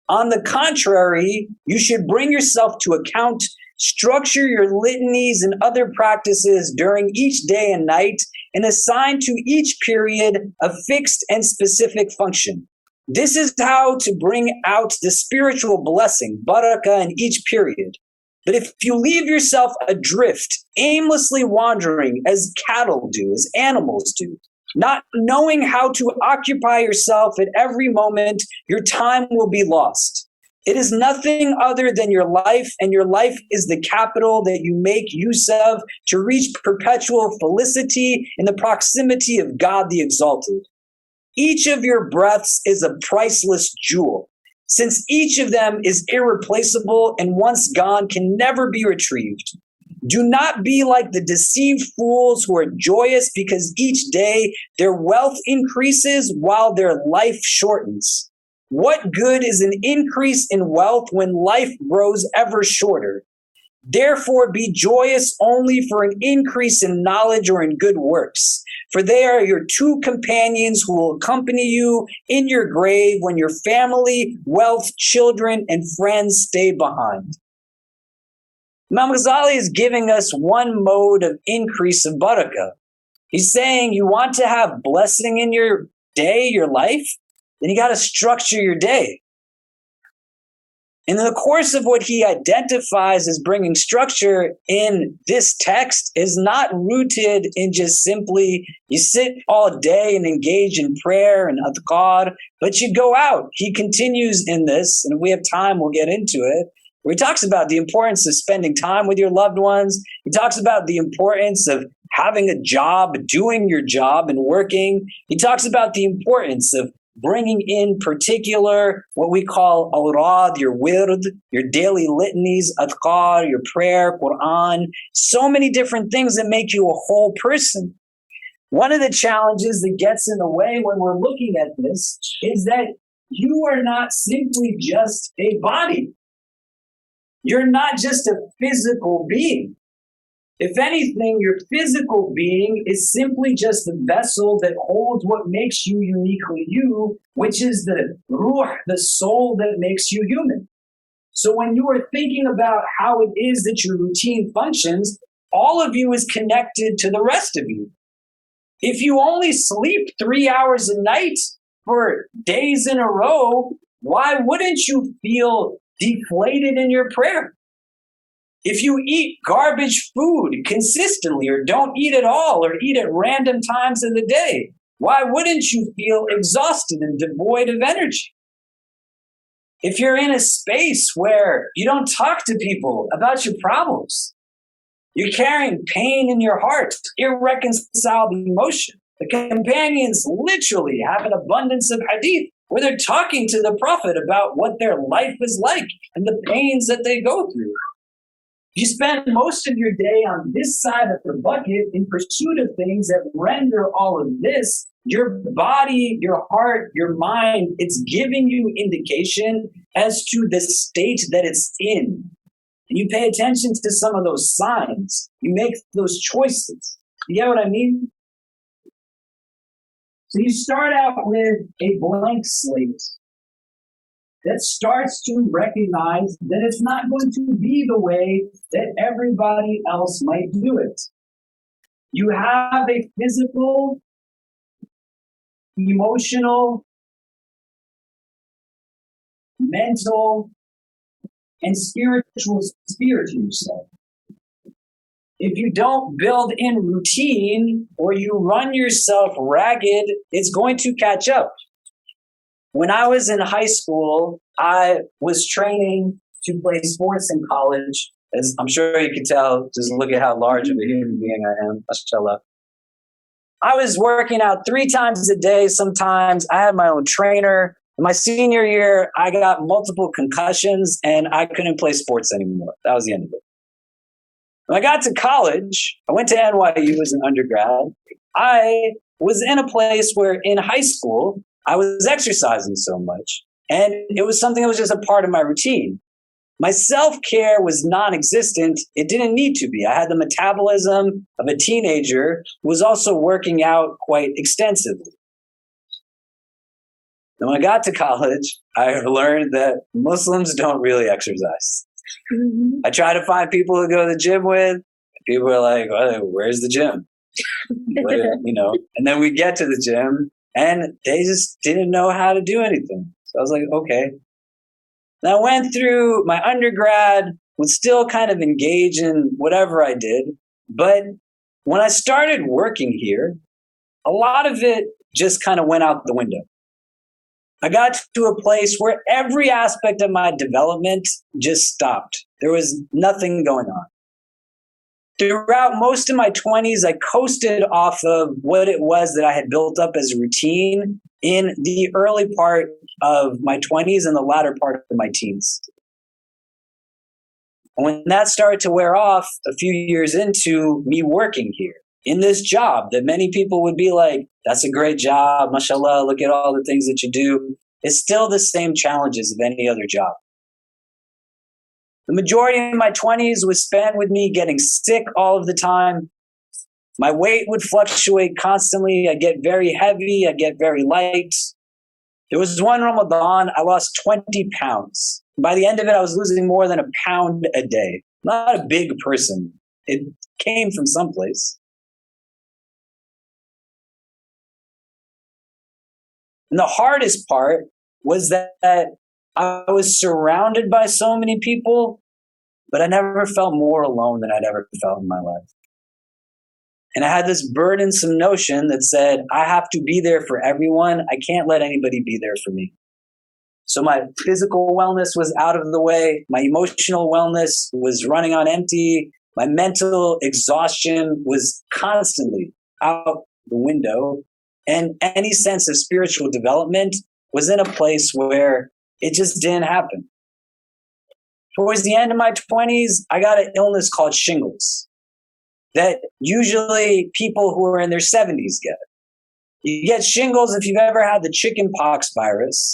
[SPEAKER 3] On the contrary, you should bring yourself to account, structure your litanies and other practices during each day and night, and assign to each period a fixed and specific function. This is how to bring out the spiritual blessing, barakah, in each period. But if you leave yourself adrift, aimlessly wandering as cattle do, as animals do, not knowing how to occupy yourself at every moment, your time will be lost. It is nothing other than your life, and your life is the capital that you make use of to reach perpetual felicity in the proximity of God the Exalted. Each of your breaths is a priceless jewel, since each of them is irreplaceable and once gone can never be retrieved. Do not be like the deceived fools who are joyous because each day their wealth increases while their life shortens. What good is an increase in wealth when life grows ever shorter? Therefore, be joyous only for an increase in knowledge or in good works, for they are your two companions who will accompany you in your grave when your family, wealth, children, and friends stay behind. Imam Ghazali is giving us one mode of increase of barakah. He's saying you want to have blessing in your day, your life, then you got to structure your day. And in the course of what he identifies as bringing structure in this text is not rooted in just simply you sit all day and engage in prayer and adhkar, but you go out. He continues in this, and if we have time, we'll get into it, where he talks about the importance of spending time with your loved ones. He talks about the importance of having a job, doing your job and working. He talks about the importance of bringing in particular what we call awrad, your wird, your daily litanies, adhkar, your prayer, Quran, so many different things that make you a whole person. One of the challenges that gets in the way when we're looking at this is that you are not simply just a body. You're not just a physical being. If anything, your physical being is simply just the vessel that holds what makes you uniquely you, which is the ruh, the soul that makes you human. So when you are thinking about how it is that your routine functions, all of you is connected to the rest of you. If you only sleep 3 hours a night for days in a row, why wouldn't you feel deflated in your prayer? If you eat garbage food consistently or don't eat at all or eat at random times in the day, why wouldn't you feel exhausted and devoid of energy? If you're in a space where you don't talk to people about your problems, you're carrying pain in your heart, irreconcilable emotion. The companions literally have an abundance of hadith where they're talking to the Prophet about what their life is like and the pains that they go through. You spend most of your day on this side of the bucket in pursuit of things that render all of this, your body, your heart, your mind, it's giving you indication as to the state that it's in. And you pay attention to some of those signs. You make those choices. You get what I mean? So you start out with a blank slate that starts to recognize that it's not going to be the way that everybody else might do it. You have a physical, emotional, mental, and spiritual spirit to yourself. If you don't build in routine or you run yourself ragged, it's going to catch up. When I was in high school, I was training to play sports in college. As I'm sure you can tell, just look at how large of a human being I am, mashallah. I was working out 3 times a day sometimes. I had my own trainer. In my senior year, I got multiple concussions and I couldn't play sports anymore. That was the end of it. When I got to college, I went to NYU as an undergrad. I was in a place where in high school, I was exercising so much, and it was something that was just a part of my routine. My self-care was non-existent. It didn't need to be. I had the metabolism of a teenager who was also working out quite extensively. And when I got to college, I learned that Muslims don't really exercise. Mm-hmm. I try to find people to go to the gym with. People are like, well, where's the gym? And then we get to the gym, and they just didn't know how to do anything. So I was like, okay. And I went through my undergrad, was still kind of engaged in whatever I did. But when I started working here, a lot of it just kind of went out the window. I got to a place where every aspect of my development just stopped. There was nothing going on. Throughout most of my 20s, I coasted off of what it was that I had built up as a routine in the early part of my 20s and the latter part of my teens. And when that started to wear off a few years into me working here in this job that many people would be like, that's a great job, mashallah, look at all the things that you do. It's still the same challenges of any other job. The majority of my 20s was spent with me getting sick all of the time. My weight would fluctuate constantly. I get very heavy. I get very light. There was one Ramadan, I lost 20 pounds. By the end of it, I was losing more than a pound a day. Not a big person. It came from someplace. And the hardest part was that I was surrounded by so many people, but I never felt more alone than I'd ever felt in my life. And I had this burdensome notion that said, I have to be there for everyone. I can't let anybody be there for me. So my physical wellness was out of the way. My emotional wellness was running on empty. My mental exhaustion was constantly out the window. And any sense of spiritual development was in a place where it just didn't happen. Towards the end of my 20s, I got an illness called shingles that usually people who are in their 70s get. You get shingles if you've ever had the chickenpox virus.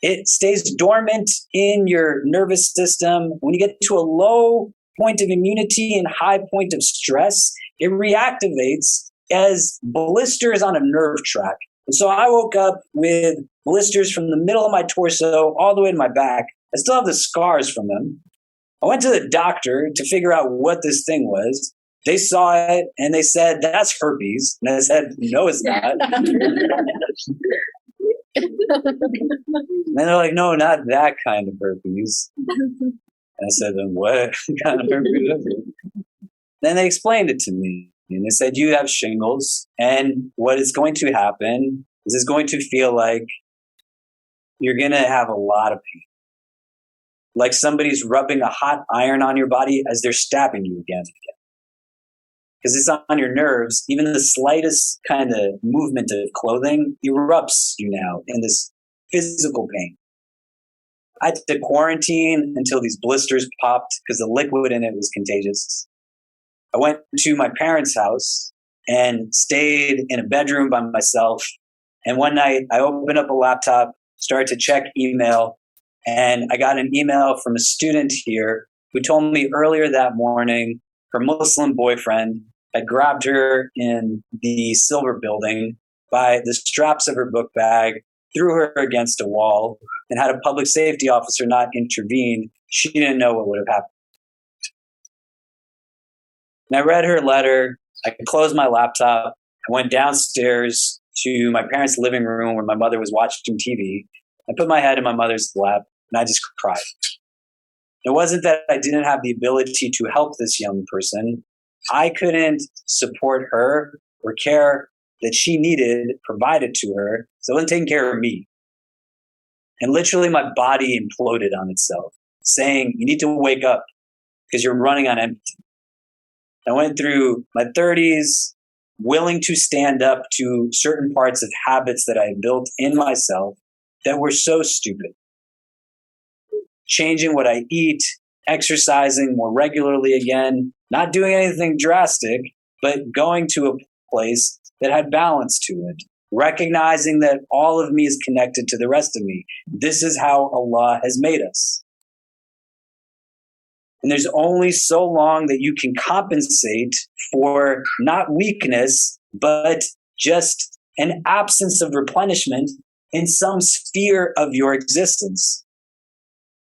[SPEAKER 3] It stays dormant in your nervous system. When you get to a low point of immunity and high point of stress, it reactivates as blisters on a nerve track. And so I woke up with blisters from the middle of my torso all the way to my back. I still have the scars from them. I went to the doctor to figure out what this thing was. They saw it and they said, that's herpes. And I said, no, it's not. And they're like, no, not that kind of herpes. And I said, then what kind of herpes is it? Then they explained it to me. And they said, you have shingles. And what is going to happen is it's going to feel like you're going to have a lot of pain. Like somebody's rubbing a hot iron on your body as they're stabbing you again and again. Because it's on your nerves. Even the slightest kind of movement of clothing erupts you now in this physical pain. I had to quarantine until these blisters popped because the liquid in it was contagious. I went to my parents' house and stayed in a bedroom by myself. And one night I opened up a laptop, started to check email, and I got an email from a student here who told me earlier that morning her Muslim boyfriend had grabbed her in the Silver Building by the straps of her book bag, threw her against a wall, and had a public safety officer not intervened, she didn't know what would have happened. And I read her letter. I closed my laptop. I went downstairs to my parents' living room where my mother was watching TV. I put my head in my mother's lap and I just cried. It wasn't that I didn't have the ability to help this young person. I couldn't support her or care that she needed provided to her, so it wasn't taking care of me. And literally my body imploded on itself, saying, you need to wake up because you're running on empty. I went through my 30s, willing to stand up to certain parts of habits that I had built in myself that were so stupid. Changing what I eat, exercising more regularly again, not doing anything drastic, but going to a place that had balance to it, recognizing that all of me is connected to the rest of me. This is how Allah has made us. And there's only so long that you can compensate for not weakness, but just an absence of replenishment in some sphere of your existence.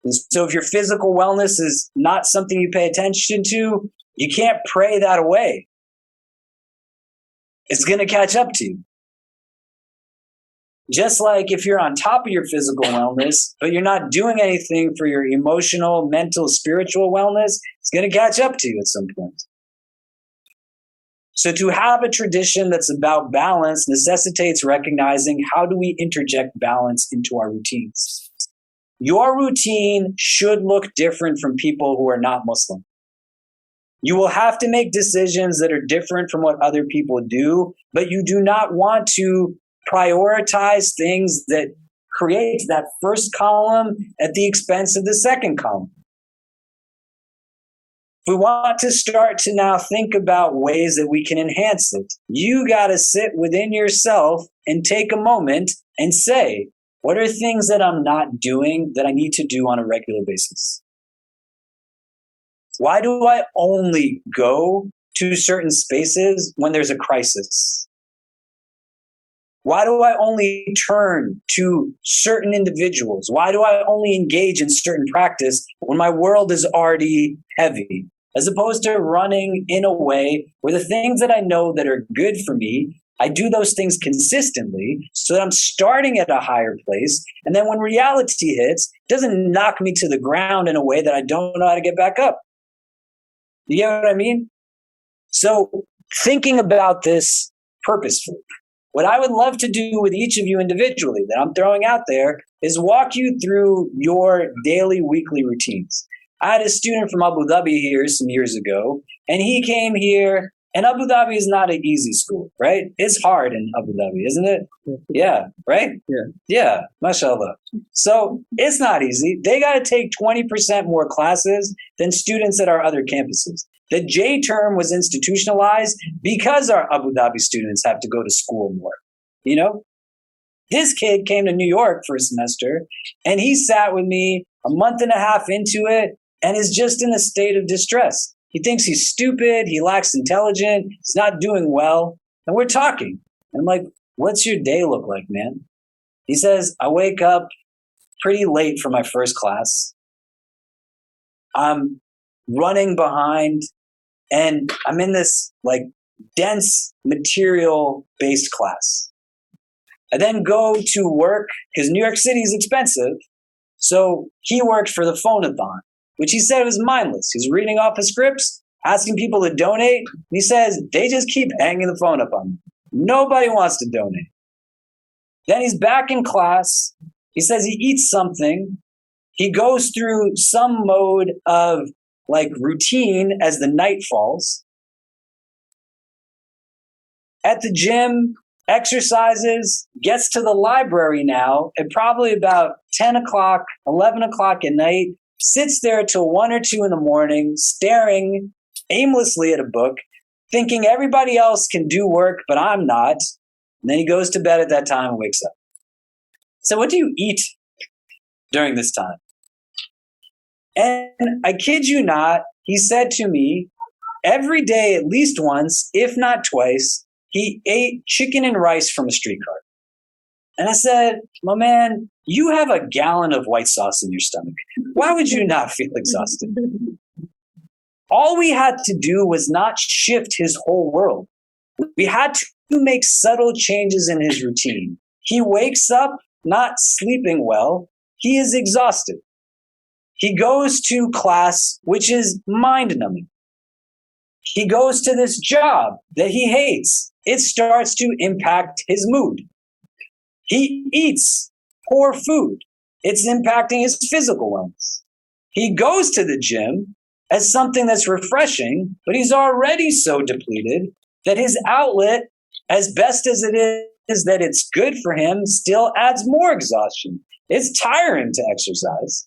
[SPEAKER 3] And so if your physical wellness is not something you pay attention to, you can't pray that away. It's going to catch up to you. Just like if you're on top of your physical wellness, but you're not doing anything for your emotional, mental, spiritual wellness, it's going to catch up to you at some point. So to have a tradition that's about balance necessitates recognizing how do we interject balance into our routines. Your routine should look different from people who are not Muslim. You will have to make decisions that are different from what other people do, but you do not want to prioritize things that create that first column at the expense of the second column. If we want to start to now think about ways that we can enhance it, you got to sit within yourself and take a moment and say, what are things that I'm not doing that I need to do on a regular basis? Why do I only go to certain spaces when there's a crisis? Why do I only turn to certain individuals? Why do I only engage in certain practice when my world is already heavy? As opposed to running in a way where the things that I know that are good for me, I do those things consistently so that I'm starting at a higher place. And then when reality hits, it doesn't knock me to the ground in a way that I don't know how to get back up. You get what I mean? So thinking about this purposefully. What I would love to do with each of you individually that I'm throwing out there is walk you through your daily, weekly routines. I had a student from Abu Dhabi here some years ago, and he came here, and Abu Dhabi is not an easy school, right? It's hard in Abu Dhabi, isn't it? Yeah, right? Yeah, mashallah. So it's not easy. They got to take 20% more classes than students at our other campuses. The J term was institutionalized because our Abu Dhabi students have to go to school more. You know, this kid came to New York for a semester and he sat with me a month and a half into it and is just in a state of distress. He thinks he's stupid. He lacks intelligence. He's not doing well. And we're talking. And I'm like, what's your day look like, man? He says, I wake up pretty late for my first class. I'm running behind. And I'm in this like dense material based class. I then go to work because New York City is expensive. So he worked for the Phonathon, which he said was mindless. He's reading off his scripts, asking people to donate. And he says they just keep hanging the phone up on me. Nobody wants to donate. Then he's back in class. He says he eats something. He goes through some mode of like routine as the night falls. At the gym, exercises, gets to the library now at probably about 10 o'clock, 11 o'clock at night, sits there till 1 or 2 in the morning, staring aimlessly at a book, thinking everybody else can do work, but I'm not. And then he goes to bed at that time and wakes up. So what do you eat during this time? And I kid you not, he said to me, every day, at least once, if not twice, he ate chicken and rice from a street cart. And I said, my man, you have a gallon of white sauce in your stomach. Why would you not feel exhausted? All we had to do was not shift his whole world. We had to make subtle changes in his routine. He wakes up not sleeping well. He is exhausted. He goes to class, which is mind-numbing. He goes to this job that he hates. It starts to impact his mood. He eats poor food. It's impacting his physical wellness. He goes to the gym as something that's refreshing, but he's already so depleted that his outlet, as best as it is that it's good for him, still adds more exhaustion. It's tiring to exercise.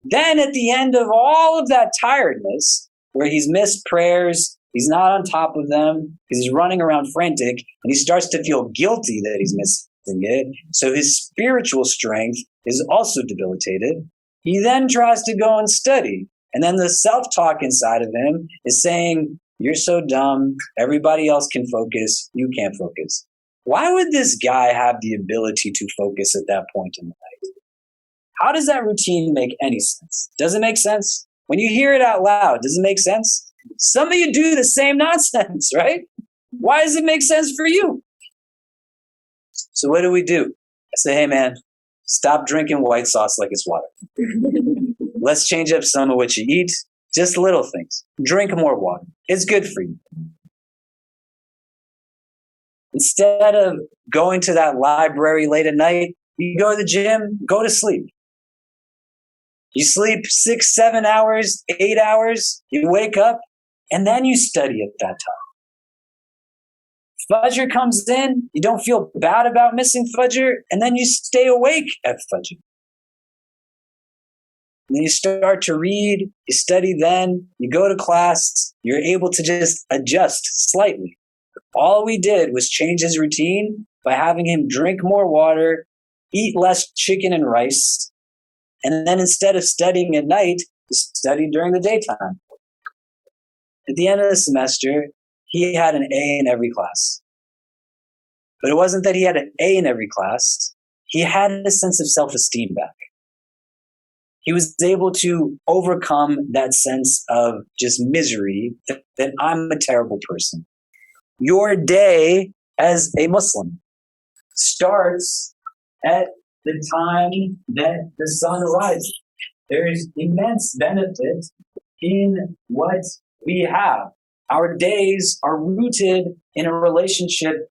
[SPEAKER 3] Then at the end of all of that tiredness, where he's missed prayers, he's not on top of them, because he's running around frantic, and he starts to feel guilty that he's missing it. So his spiritual strength is also debilitated. He then tries to go and study. And then the self-talk inside of him is saying, you're so dumb, everybody else can focus, you can't focus. Why would this guy have the ability to focus at that point in the night? How does that routine make any sense? Does it make sense? When you hear it out loud, does it make sense? Some of you do the same nonsense, right? Why does it make sense for you? So what do? I say, hey man, stop drinking white sauce like it's water. Let's change up some of what you eat. Just little things. Drink more water. It's good for you. Instead of going to that library late at night, you go to the gym, go to sleep. You sleep 6, 7 hours, 8 hours, you wake up, and then you study at that time. Fajr comes in, you don't feel bad about missing Fajr, and then you stay awake at Fajr. And then you start to read, you study then, you go to class, you're able to just adjust slightly. All we did was change his routine by having him drink more water, eat less chicken and rice, and then instead of studying at night, he studied during the daytime. At the end of the semester, he had an A in every class. But it wasn't that he had an A in every class. He had a sense of self-esteem back. He was able to overcome that sense of just misery that I'm a terrible person. Your day as a Muslim starts at the time that the sun rises. There's immense benefit in what we have. Our days are rooted in a relationship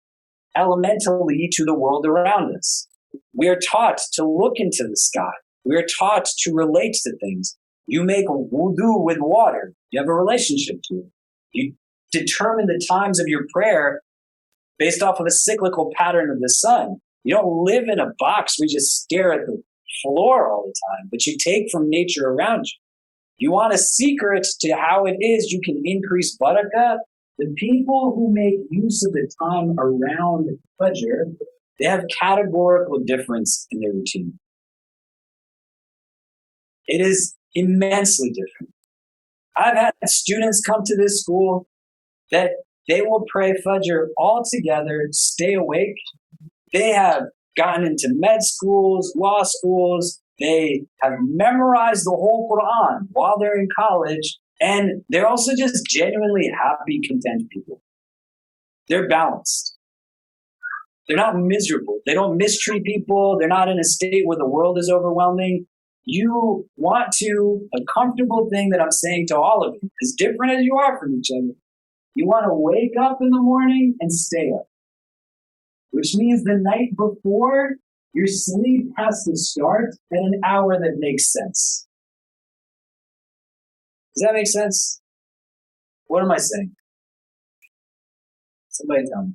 [SPEAKER 3] elementally to the world around us. We are taught to look into the sky. We are taught to relate to things. You make wudu with water. You have a relationship to it. You determine the times of your prayer based off of a cyclical pattern of the sun. You don't live in a box where you just stare at the floor all the time, but you take from nature around you. You want a secret to how it is you can increase barakah? The people who make use of the time around Fajr, they have categorical difference in their routine. It is immensely different. I've had students come to this school that they will pray Fajr all together, stay awake. They have gotten into med schools, law schools. They have memorized the whole Quran while they're in college. And they're also just genuinely happy, content people. They're balanced. They're not miserable. They don't mistreat people. They're not in a state where the world is overwhelming. You want to, a comfortable thing that I'm saying to all of you, as different as you are from each other, you want to wake up in the morning and stay up. Which means the night before, your sleep has to start at an hour that makes sense. Does that make sense? What am I saying? Somebody tell me.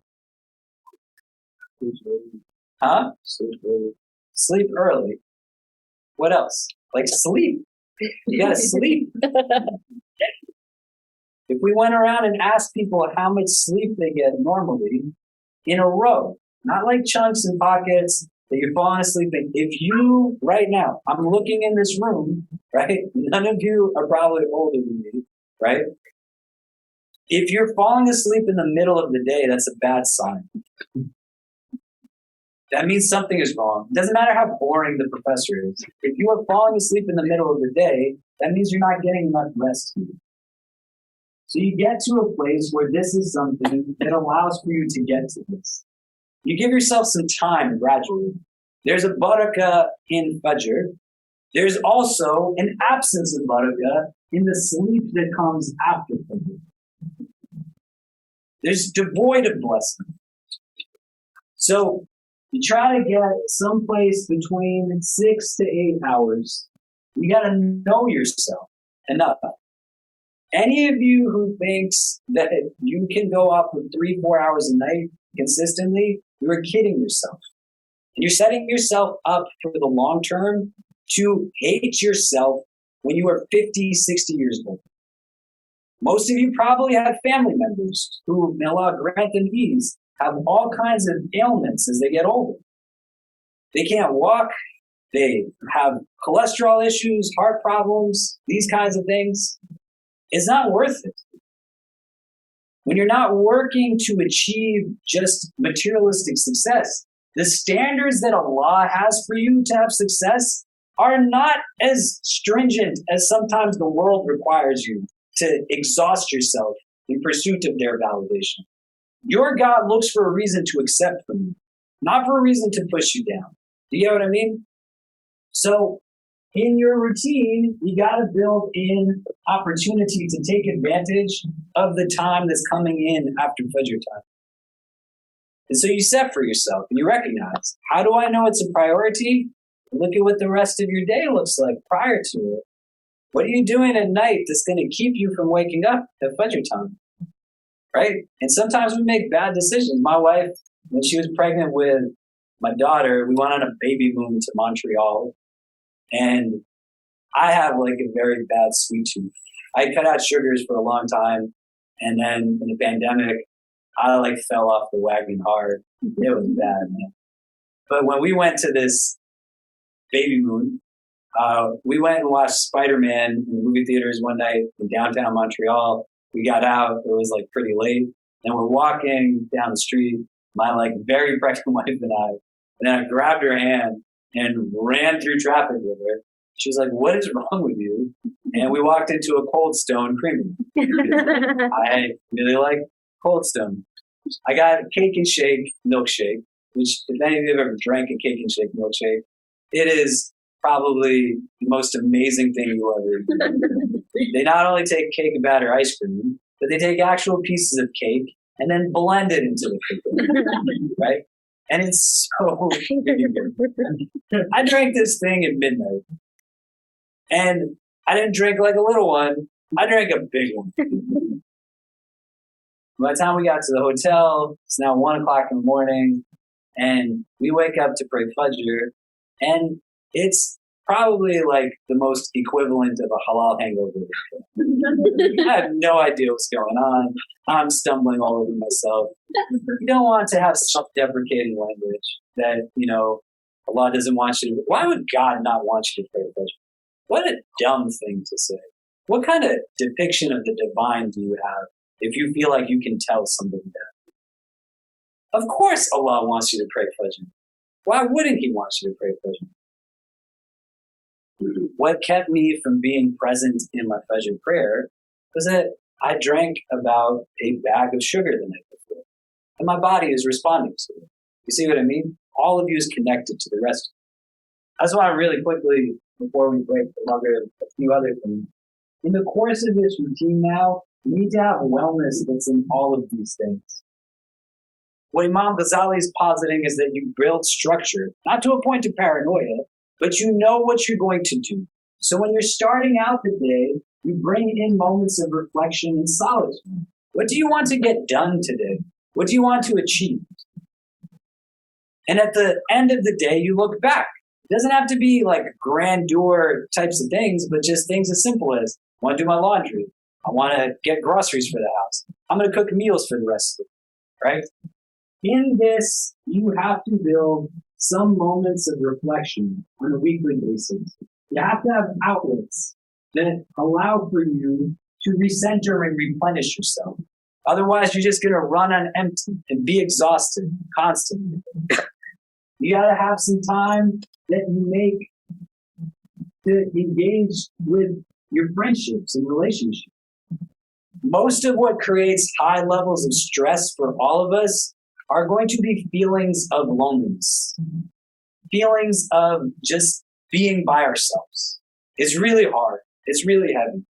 [SPEAKER 3] Huh?
[SPEAKER 5] Sleep early.
[SPEAKER 3] Sleep early. What else? Like sleep. You gotta sleep. If we went around and asked people how much sleep they get normally in a row, not like chunks and pockets that you're falling asleep in. If you, right now, I'm looking in this room, right? None of you are probably older than me, right? If you're falling asleep in the middle of the day, that's a bad sign. That means something is wrong. It doesn't matter how boring the professor is. If you are falling asleep in the middle of the day, that means you're not getting enough rest. So you get to a place where this is something that allows for you to get to this. You give yourself some time gradually. There's a barakah in Fajr. There's also an absence of barakah in the sleep that comes after Fajr. There's devoid of blessing. So you try to get someplace between 6 to 8 hours. You got to know yourself enough. Any of you who thinks that you can go up with 3-4 hours a night consistently, you're kidding yourself. And you're setting yourself up for the long term to hate yourself when you are 50, 60 years old. Most of you probably have family members who, may Allah grant them ease, have all kinds of ailments as they get older. They can't walk. They have cholesterol issues, heart problems, these kinds of things. It's not worth it. When you're not working to achieve just materialistic success, the standards that Allah has for you to have success are not as stringent as sometimes the world requires you to exhaust yourself in pursuit of their validation. Your God looks for a reason to accept from you, not for a reason to push you down. Do you get what I mean? So in your routine, you got to build in opportunity to take advantage of the time that's coming in after Fajr time. And so you set for yourself and you recognize, how do I know it's a priority? Look at what the rest of your day looks like prior to it. What are you doing at night that's going to keep you from waking up at Fajr time? Right? And sometimes we make bad decisions. My wife, when she was pregnant with my daughter, we went on a baby moon to Montreal. And I have like a very bad sweet tooth. I cut out sugars for a long time, and then in the pandemic, I like fell off the wagon hard. It was bad, man. But when we went to this baby moon, we went and watched Spider-Man in the movie theaters one night in downtown Montreal. We got out. It was like pretty late. And we're walking down the street, my like very pregnant wife and I. And then I grabbed her hand and ran through traffic with her. She was like, "What is wrong with you?" And we walked into a Cold Stone Creamery. I really like Cold Stone. I got a cake and shake milkshake, which if any of you have ever drank a cake and shake milkshake, it is probably the most amazing thing you'll ever eat. They not only take cake and batter ice cream, but they take actual pieces of cake and then blend it into the cake, right? And it's so good. I drank this thing at midnight. And I didn't drink like a little one. I drank a big one. By the time we got to the hotel, it's now 1 o'clock in the morning, and we wake up to pray Fajr, and it's probably like the most equivalent of a halal hangover. I have no idea what's going on. I'm stumbling all over myself. You don't want to have self-deprecating language that, Allah doesn't want you to. Why would God not want you to pray Fajr? What a dumb thing to say. What kind of depiction of the divine do you have if you feel like you can tell somebody that? Of course Allah wants you to pray Fajr. Why wouldn't He want you to pray Fajr? What kept me from being present in my Fajr prayer was that I drank about a bag of sugar the night before. And my body is responding to it. You see what I mean? All of you is connected to the rest. I just want to really quickly, before we break the longer, a few other things. In the course of this routine now, we need to have wellness that's in all of these things. What Imam Ghazali is positing is that you build structure, not to a point of paranoia, but you know what you're going to do. So when you're starting out the day, you bring in moments of reflection and solitude. What do you want to get done today? What do you want to achieve? And at the end of the day, you look back. It doesn't have to be like grandeur types of things, but just things as simple as, I want to do my laundry. I want to get groceries for the house. I'm going to cook meals for the rest of it, right? In this, you have to build some moments of reflection on a weekly basis. You have to have outlets that allow for you to recenter and replenish yourself. Otherwise, you're just going to run on empty and be exhausted constantly. You got to have some time that you make to engage with your friendships and relationships. Most of what creates high levels of stress for all of us are going to be feelings of loneliness, feelings of just being by ourselves. It's really hard. It's really heavy.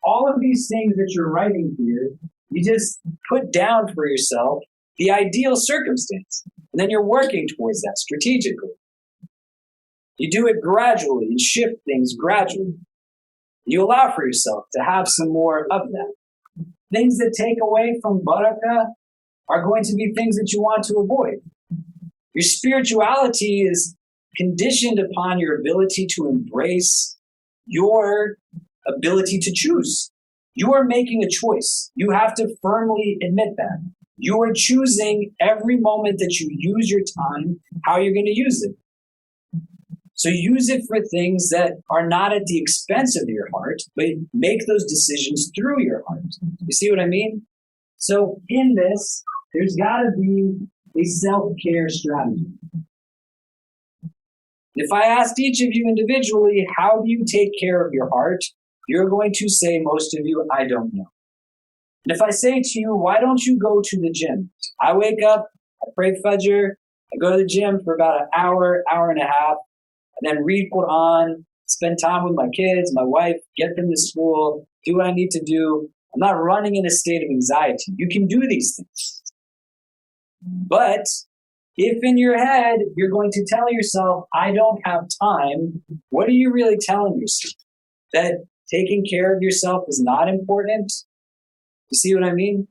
[SPEAKER 3] All of these things that you're writing here, you just put down for yourself the ideal circumstance, and then you're working towards that strategically. You do it gradually and shift things gradually. You allow for yourself to have some more of that. Things that take away from barakah are going to be things that you want to avoid. Your spirituality is conditioned upon your ability to embrace your ability to choose. You are making a choice. You have to firmly admit that. You are choosing every moment that you use your time, how you're going to use it. So use it for things that are not at the expense of your heart, but make those decisions through your heart. You see what I mean? So in this, there's got to be a self-care strategy. If I asked each of you individually, how do you take care of your heart? You're going to say, most of you, I don't know. And if I say to you, why don't you go to the gym? I wake up, I pray Fajr, I go to the gym for about an hour, hour and a half, and then read Quran, spend time with my kids, my wife, get them to school, do what I need to do. I'm not running in a state of anxiety. You can do these things. But if in your head you're going to tell yourself, I don't have time, what are you really telling yourself? That taking care of yourself is not important? You see what I mean?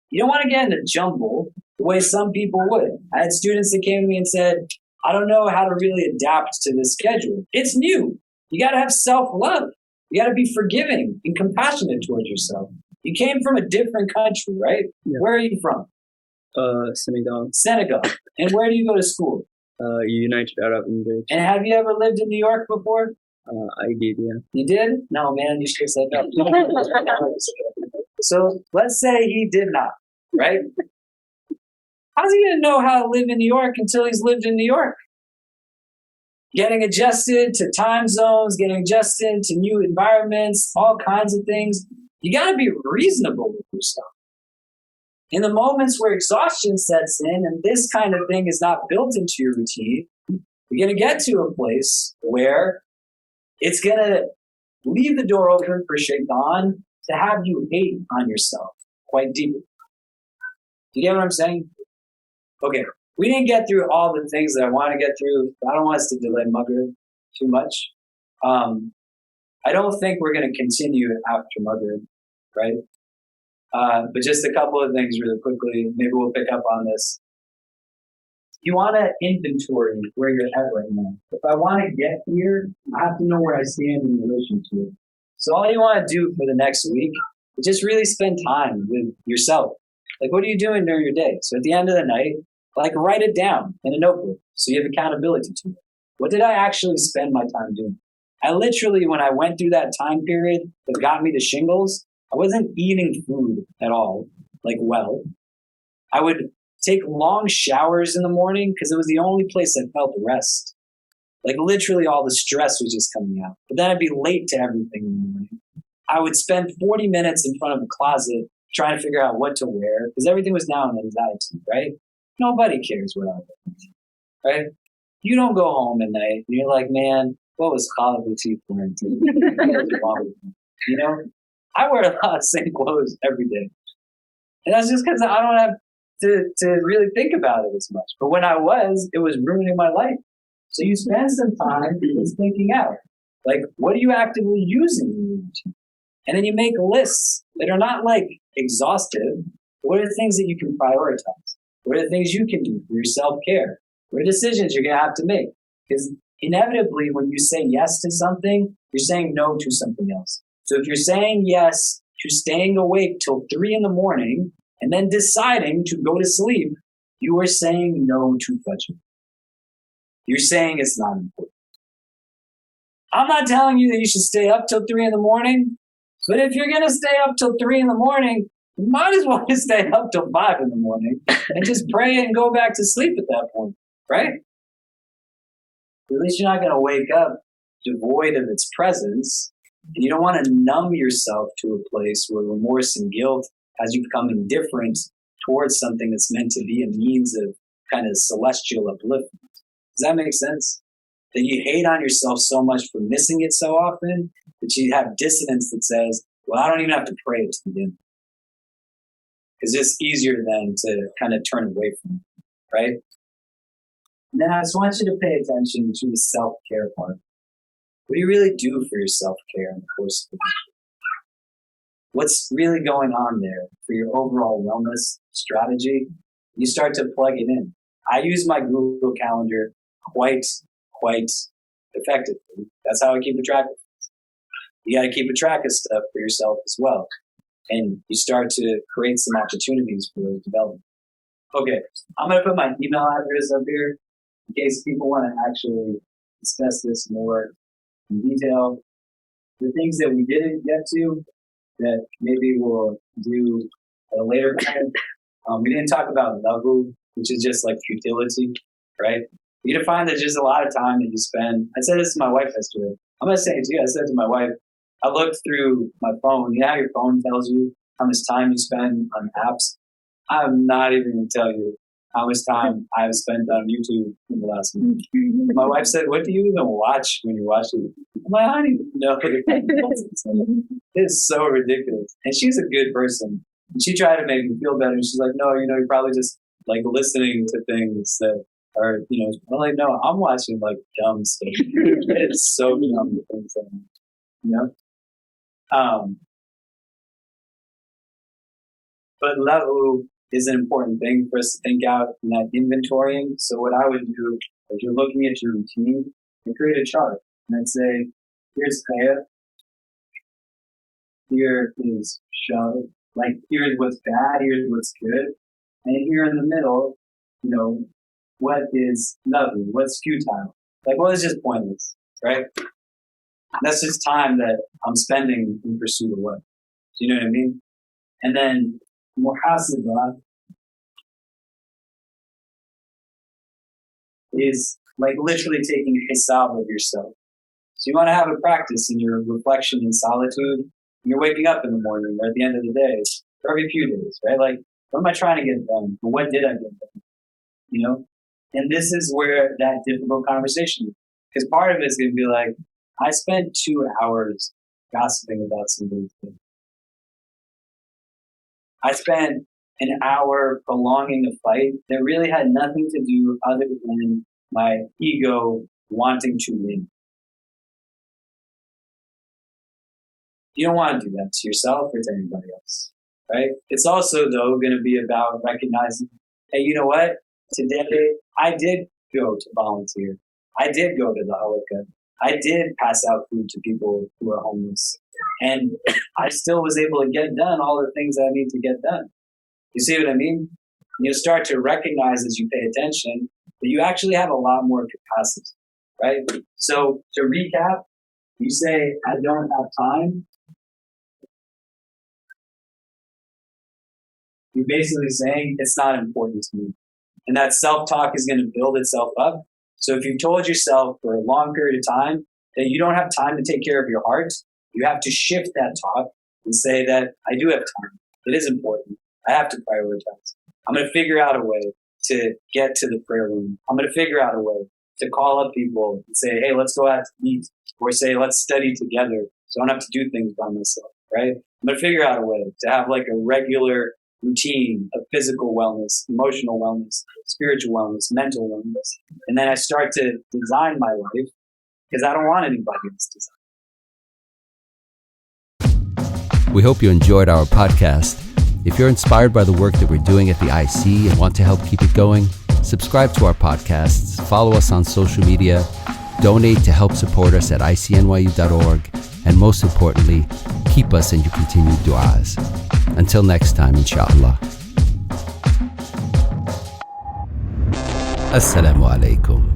[SPEAKER 3] You don't want to get in a jumble the way some people would. I had students that came to me and said, I don't know how to really adapt to this schedule. It's new. You got to have self-love. You got to be forgiving and compassionate towards yourself. You came from a different country, right?
[SPEAKER 5] Yeah.
[SPEAKER 3] Where are you from?
[SPEAKER 5] Senegal.
[SPEAKER 3] Senegal. And where do you go to school?
[SPEAKER 5] United Arab Emirates.
[SPEAKER 3] And have you ever lived in New York before?
[SPEAKER 5] I did, yeah.
[SPEAKER 3] You did? No, man, you should have said no. So let's say he did not, right? How's he going to know how to live in New York until he's lived in New York? Getting adjusted to time zones, getting adjusted to new environments, all kinds of things. You got to be reasonable with yourself. In the moments where exhaustion sets in and this kind of thing is not built into your routine, you're going to get to a place where it's going to leave the door open for Shaitan to have you hate on yourself quite deeply. Do you get what I'm saying? Okay, we didn't get through all the things that I want to get through. I don't want us to delay Maghrib too much. I don't think we're going to continue after Maghrib, right? But just a couple of things really quickly. Maybe we'll pick up on this. You want to inventory where you're at right now. If I want to get here, I have to know where I stand in relation to it. So all you want to do for the next week is just really spend time with yourself. Like, what are you doing during your day? So at the end of the night, like, write it down in a notebook so you have accountability to it. What did I actually spend my time doing? I literally, when I went through that time period that got me to shingles, I wasn't eating food at all, like, well. I would take long showers in the morning because it was the only place I felt rest. Like, literally all the stress was just coming out. But then I'd be late to everything in the morning. I would spend 40 minutes in front of a closet trying to figure out what to wear because everything was now an anxiety, right? Nobody cares what I wear, right? You don't go home at night and you're like, man, what was Khalid Latif wearing today? What was wrong with me? You know? I wear a lot of same clothes every day. And that's just because I don't have to really think about it as much. But when I was, it was ruining my life. So you spend some time just thinking out. Like, what are you actively using in your routine? And then you make lists that are not like exhaustive. What are the things that you can prioritize? What are the things you can do for your self-care? What are decisions you're going to have to make? Because inevitably, when you say yes to something, you're saying no to something else. So if you're saying yes to staying awake till 3 a.m. and then deciding to go to sleep, you are saying no to fajr. You're saying it's not important. I'm not telling you that you should stay up till 3 a.m, but if you're going to stay up till 3 a.m, you might as well just stay up till 5 a.m. and just pray and go back to sleep at that point, right? At least you're not going to wake up devoid of its presence. And you don't want to numb yourself to a place where remorse and guilt has you become indifferent towards something that's meant to be a means of kind of celestial upliftment. Does that make sense? That you hate on yourself so much for missing it so often that you have dissonance that says, well, I don't even have to pray it to begin. It's just easier then to kind of turn away from it, right? And then I just want you to pay attention to the self-care part. What do you really do for your self-care in the course of the week? What's really going on there for your overall wellness strategy? You start to plug it in. I use my Google Calendar quite effectively. That's how I keep a track of it. You got to keep a track of stuff for yourself as well. And you start to create some opportunities for those development. Okay, I'm going to put my email address up here in case people want to actually discuss this more in detail. The things that we didn't get to that maybe we'll do at a later time. We didn't talk about lagu, which is just like futility, right? You define that just a lot of time that you spend. I said this to my wife yesterday. I'm going to say it to you. I said to my wife, I looked through my phone. You know how your phone tells you how much time you spend on apps? I'm not even going to tell you how much time I've spent on YouTube in the last week. My wife said, what do you even watch when you watch it? I'm like, I don't even know. It's so ridiculous. And she's a good person. And she tried to make me feel better. And she's like, no, you're probably just like listening to things that are, I'm like, no, I'm watching like dumb stuff. It's so dumb the things that, but lahu is an important thing for us to think out in that inventorying. So what I would do As you're looking at your routine, and create a chart and then say, here's Kaya, here is Shaw, like here's what's bad, here's what's good, and here in the middle, you know, what is lovely, what's futile, like what is just pointless, right? That's just time that I'm spending in pursuit of what. Do you know what I mean? And then muhasabah is like literally taking a hisab of yourself. So you want to have a practice in your reflection in solitude. You're waking up in the morning or at the end of the day, or every few days, right? Like, what am I trying to get done? Or what did I get done? You know? And this is where that difficult conversation is. Because part of it is going to be like, I spent 2 hours gossiping about somebody's thing. I spent an hour prolonging the fight that really had nothing to do other than my ego wanting to win. You don't want to do that to yourself or to anybody else, right? It's also, though, going to be about recognizing, hey, you know what? Today, I did go to volunteer. I did go to the halakha. I did pass out food to people who are homeless. And I still was able to get done all the things that I need to get done. You see what I mean? You start to recognize as you pay attention that you actually have a lot more capacity, right? So to recap, you say, I don't have time. You're basically saying it's not important to me. And that self-talk is going to build itself up. So if you've told yourself for a long period of time that you don't have time to take care of your heart, you have to shift that talk and say that I do have time. It is important. I have to prioritize. I'm going to figure out a way to get to the prayer room. I'm going to figure out a way to call up people and say, hey, let's go out to eat, or say, let's study together so I don't have to do things by myself, right? I'm going to figure out a way to have like a regular routine of physical wellness, emotional wellness, spiritual wellness, mental wellness. And then I start to design my life because I don't want anybody else's design.
[SPEAKER 2] We hope you enjoyed our podcast. If you're inspired by the work that we're doing at the IC and want to help keep it going, subscribe to our podcasts, follow us on social media, donate to help support us at ICNYU.org, and most importantly, keep us in your continued du'as. Until next time, inshallah. Assalamu alaikum.